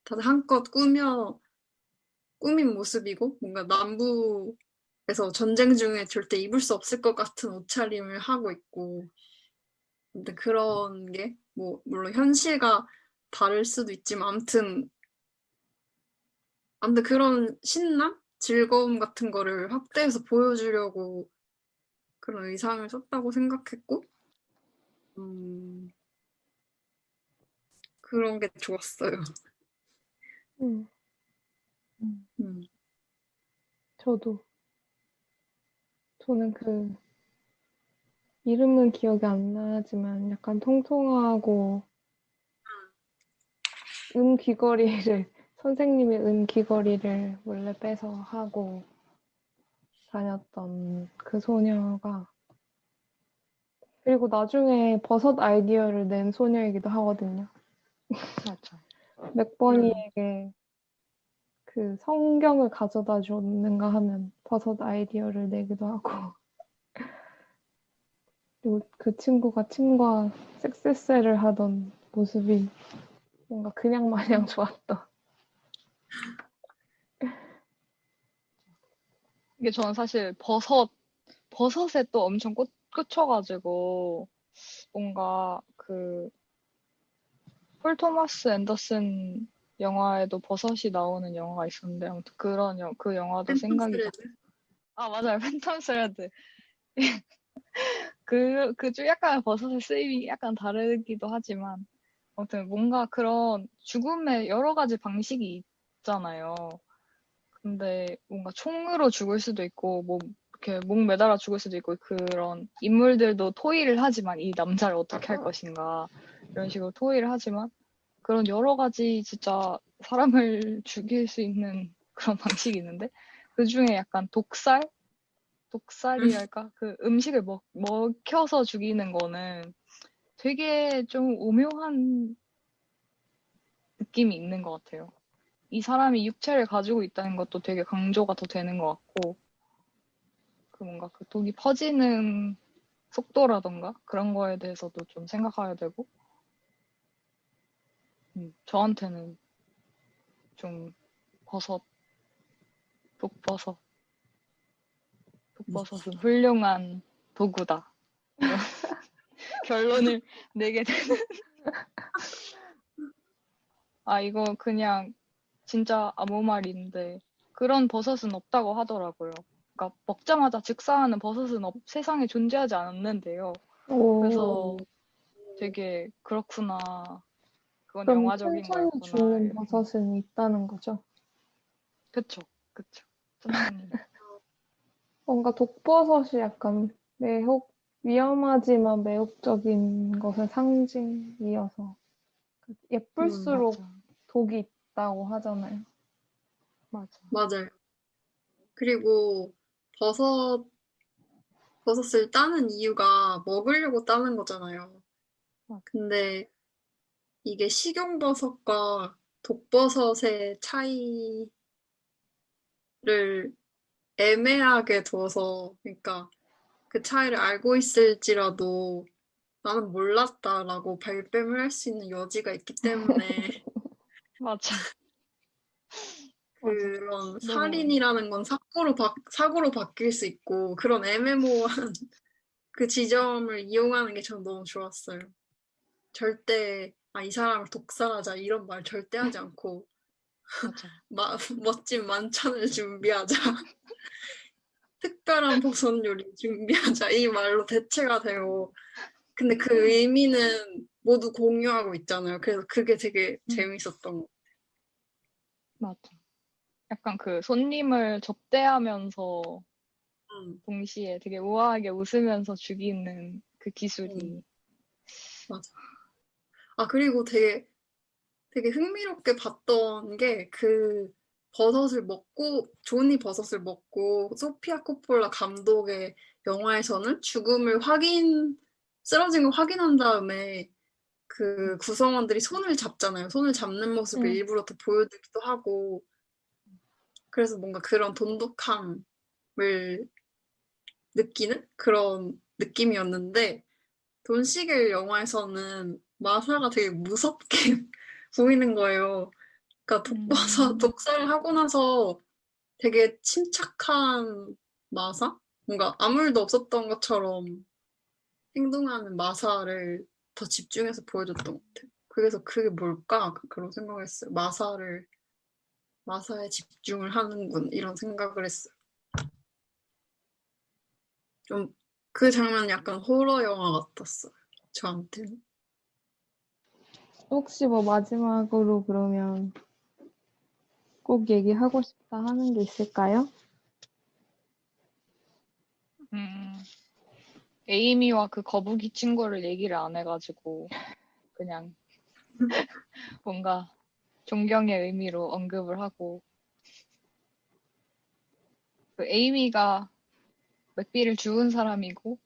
다들 한껏 꾸민 모습이고 뭔가 남부에서 전쟁 중에 절대 입을 수 없을 것 같은 옷차림을 하고 있고, 근데 그런 게 뭐 물론 현실과 다를 수도 있지만 아무튼 그런 신남? 즐거움 같은 거를 확대해서 보여주려고 그런 의상을 썼다고 생각했고, 그런 게 좋았어요.
음,
음.
저는 이름은 기억이 안 나지만 약간 통통하고 선생님의 귀걸이를 몰래 빼서 하고 다녔던 그 소녀가, 그리고 나중에 버섯 아이디어를 낸 소녀이기도 하거든요.
맞아.
맥버니에게 그 성경을 가져다 줬는가 하면 버섯 아이디어를 내기도 하고, 그리고 그 친구가 팀과 섹스셀을 하던 모습이 뭔가 그냥 마냥 좋았던.
이게 저는 사실 버섯에 또 엄청 꽂혀가지고 뭔가 폴 토마스 앤더슨 영화에도 버섯이 나오는 영화가 있었는데 아무튼 그 영화도 생각이 나.
팬텀스레드?
맞아요. 팬텀 스레드. 그중 약간 버섯의 쓰임이 약간 다르기도 하지만 아무튼 뭔가 그런 죽음의 여러 가지 방식이 있잖아요. 근데 뭔가 총으로 죽을 수도 있고 뭐 이렇게 목 매달아 죽을 수도 있고, 그런 인물들도 토의를 하지만 이 남자를 어떻게 할 것인가 이런 식으로 토의를 하지만 그런 여러 가지 진짜 사람을 죽일 수 있는 그런 방식이 있는데 그 중에 약간 독살이랄까? 그 음식을 먹혀서 죽이는 거는 되게 좀 오묘한 느낌이 있는 것 같아요. 이 사람이 육체를 가지고 있다는 것도 되게 강조가 더 되는 것 같고, 뭔가 그 독이 퍼지는 속도라던가 그런 거에 대해서도 좀 생각해야 되고, 저한테는 좀 독버섯은 훌륭한 도구다. 이런 결론을 내게 되는. 이거 그냥 진짜 아무 말인데 그런 버섯은 없다고 하더라고요. 그러니까 먹자마자 즉사하는 버섯은 세상에 존재하지 않는데요.
오,
그래서 되게 그렇구나. 그건
그럼
영화적인
천천히
거였구나.
죽는 버섯은 있다는 거죠?
그쵸, 그쵸. 천천히.
뭔가 독버섯이 약간 위험하지만 매혹적인 것의 상징이어서 예쁠수록
맞아,
독이 있다고 하잖아요.
맞아.
맞아요. 그리고 버섯, 버섯을 따는 이유가 먹으려고 따는 거잖아요.
맞아.
근데 이게 식용버섯과 독버섯의 차이를 애매하게 둬서, 그러니까 그 차이를 알고 있을지라도 나는 몰랐다라고 발뺌을 할 수 있는 여지가 있기 때문에
맞아. 맞아.
그런
너무,
살인이라는 건 사고로 바뀔 수 있고 그런 애매모호한 그 지점을 이용하는 게 전 너무 좋았어요. 절대 이 사람을 독살하자 이런 말 절대 하지 않고
맞아.
멋진 만찬을 준비하자. 특별한 버섯 요리 준비하자. 이 말로 대체가 돼요. 근데 그 의미는 모두 공유하고 있잖아요. 그래서 그게 되게 재밌었던 거.
맞아. 약간 그 손님을 접대하면서
음,
동시에 되게 우아하게 웃으면서 죽이는 그
음,
기술이.
맞아. 그리고 되게 흥미롭게 봤던 게 그 조니 버섯을 먹고 소피아 코폴라 감독의 영화에서는 쓰러진 걸 확인한 다음에 그 구성원들이 손을 잡잖아요. 손을 잡는 모습을 일부러 더 보여주기도 하고 그래서 뭔가 그런 돈독함을 느끼는 그런 느낌이었는데 돈 시겔 영화에서는 마사가 되게 무섭게 보이는 거예요. 그러니까 독살을 하고 나서 되게 침착한 마사? 뭔가 아무 일도 없었던 것처럼 행동하는 마사를 더 집중해서 보여줬던 것 같아요. 그래서 그게 뭘까? 그런 생각을 했어요. 마사에 집중을 하는군. 이런 생각을 했어요. 좀 그 장면 약간 호러 영화 같았어요. 저한테는.
혹시 뭐 마지막으로 그러면 꼭 얘기하고 싶다 하는 게 있을까요?
에이미와 그 거북이 친구를 얘기를 안 해가지고 그냥 뭔가 존경의 의미로 언급을 하고 그 에이미가 맥비를 죽은 사람이고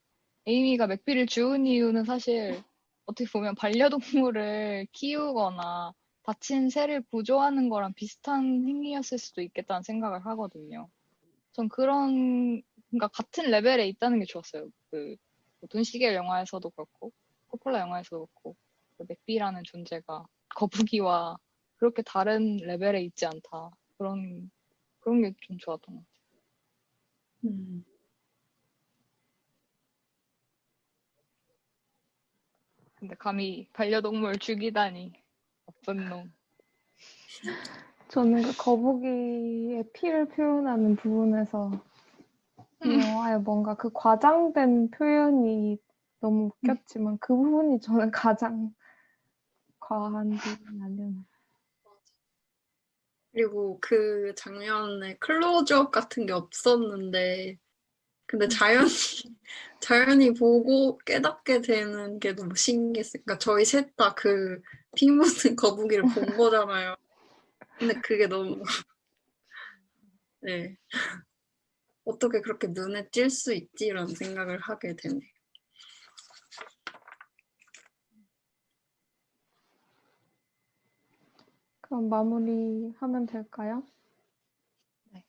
에이미가 맥비를 죽은 이유는 사실 어떻게 보면 반려동물을 키우거나 다친 새를 구조하는 거랑 비슷한 행위였을 수도 있겠다는 생각을 하거든요. 전 그러니까 같은 레벨에 있다는 게 좋았어요. 돈 시겔 영화에서도 그렇고, 코폴라 영화에서도 그렇고, 그 맥비라는 존재가 거북이와 그렇게 다른 레벨에 있지 않다. 그런 게 좀 좋았던 것 같아요.
음.
근데 감히 반려동물 죽이다니. 나쁜 놈.
저는 그 거북이의 피를 표현하는 부분에서 이 영화의 뭔가 그 과장된 표현이 너무 웃겼지만 그 부분이 저는 가장 과한 부분이 아니었나.
그리고 그 장면에 클로즈업 같은 게 없었는데, 근데 자연히 보고 깨닫게 되는 게 너무 신기했어요. 그러니까 저희 셋 다 그 피 묻은 거북이를 본 거잖아요. 근데 그게 너무, 네. 어떻게 그렇게 눈에 띌 수 있지? 이런 생각을 하게 되네요.
그럼 마무리하면 될까요?
네.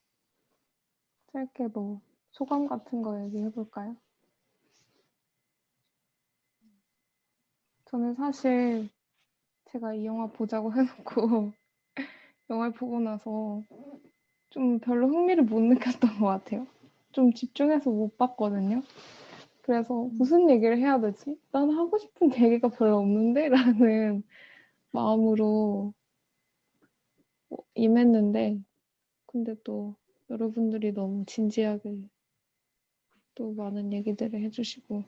짧게 뭐 소감 같은 거 얘기해 볼까요? 저는 사실 제가 이 영화 보자고 해놓고 영화를 보고 나서 좀 별로 흥미를 못 느꼈던 것 같아요. 좀 집중해서 못 봤거든요. 그래서 무슨 얘기를 해야 되지? 난 하고 싶은 얘기가 별로 없는데? 라는 마음으로 임했는데 근데 또 여러분들이 너무 진지하게 또 많은 얘기들을 해주시고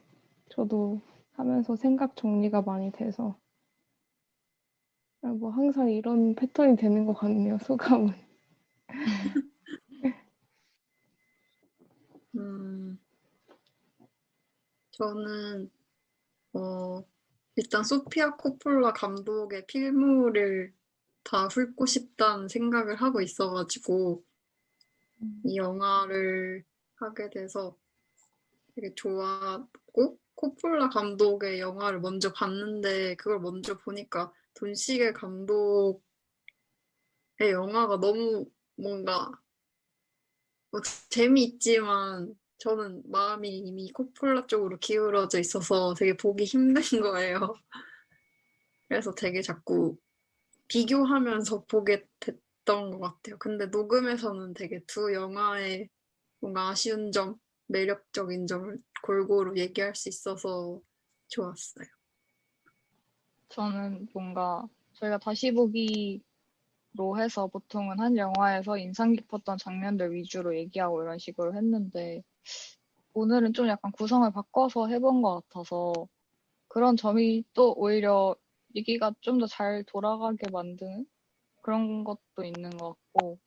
저도 하면서 생각 정리가 많이 돼서 뭐 항상 이런 패턴이 되는 것 같네요, 소감은.
음, 저는 일단 소피아 코폴라 감독의 필모를 다 훑고 싶다는 생각을 하고 있어가지고 이 영화를 하게 돼서 되게 좋았고 코폴라 감독의 영화를 먼저 봤는데 그걸 먼저 보니까 돈시게 감독의 영화가 너무 뭔가 뭐 재미있지만 저는 마음이 이미 코폴라 쪽으로 기울어져 있어서 되게 보기 힘든 거예요. 그래서 되게 자꾸 비교하면서 보게 됐던 것 같아요. 근데 녹음에서는 되게 두 영화의 뭔가 아쉬운 점, 매력적인 점을 골고루 얘기할 수 있어서 좋았어요.
저는 뭔가 저희가 다시 보기로 해서 보통은 한 영화에서 인상 깊었던 장면들 위주로 얘기하고 이런 식으로 했는데 오늘은 좀 약간 구성을 바꿔서 해본 것 같아서 그런 점이 또 오히려 얘기가 좀 더 잘 돌아가게 만드는 그런 것도 있는 것 같고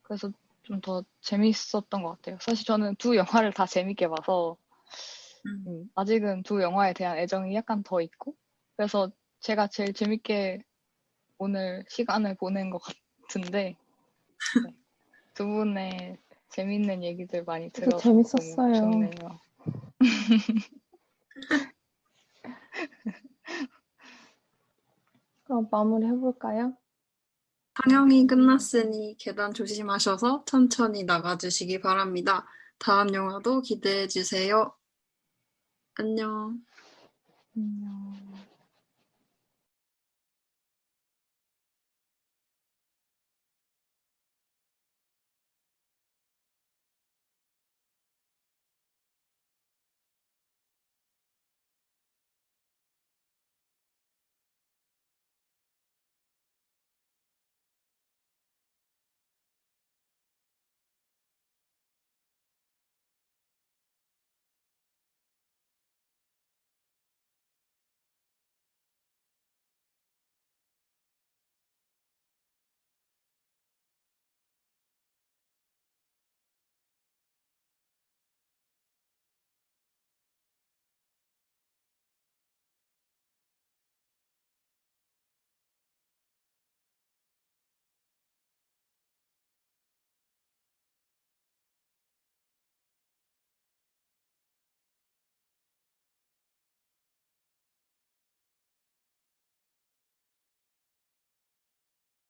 그래서 좀 더 재밌었던 것 같아요. 사실 저는 두 영화를 다 재밌게 봐서 아직은 두 영화에 대한 애정이 약간 더 있고 그래서 제가 제일 재밌게 오늘 시간을 보낸 것 같은데 네. 두 분의 재밌는 얘기들 많이
저도
들어서 너무
재밌었어요.
좋네요.
그럼 마무리 해볼까요?
상영이 끝났으니 계단 조심하셔서 천천히 나가주시기 바랍니다. 다음 영화도 기대해 주세요. 안녕.
안녕.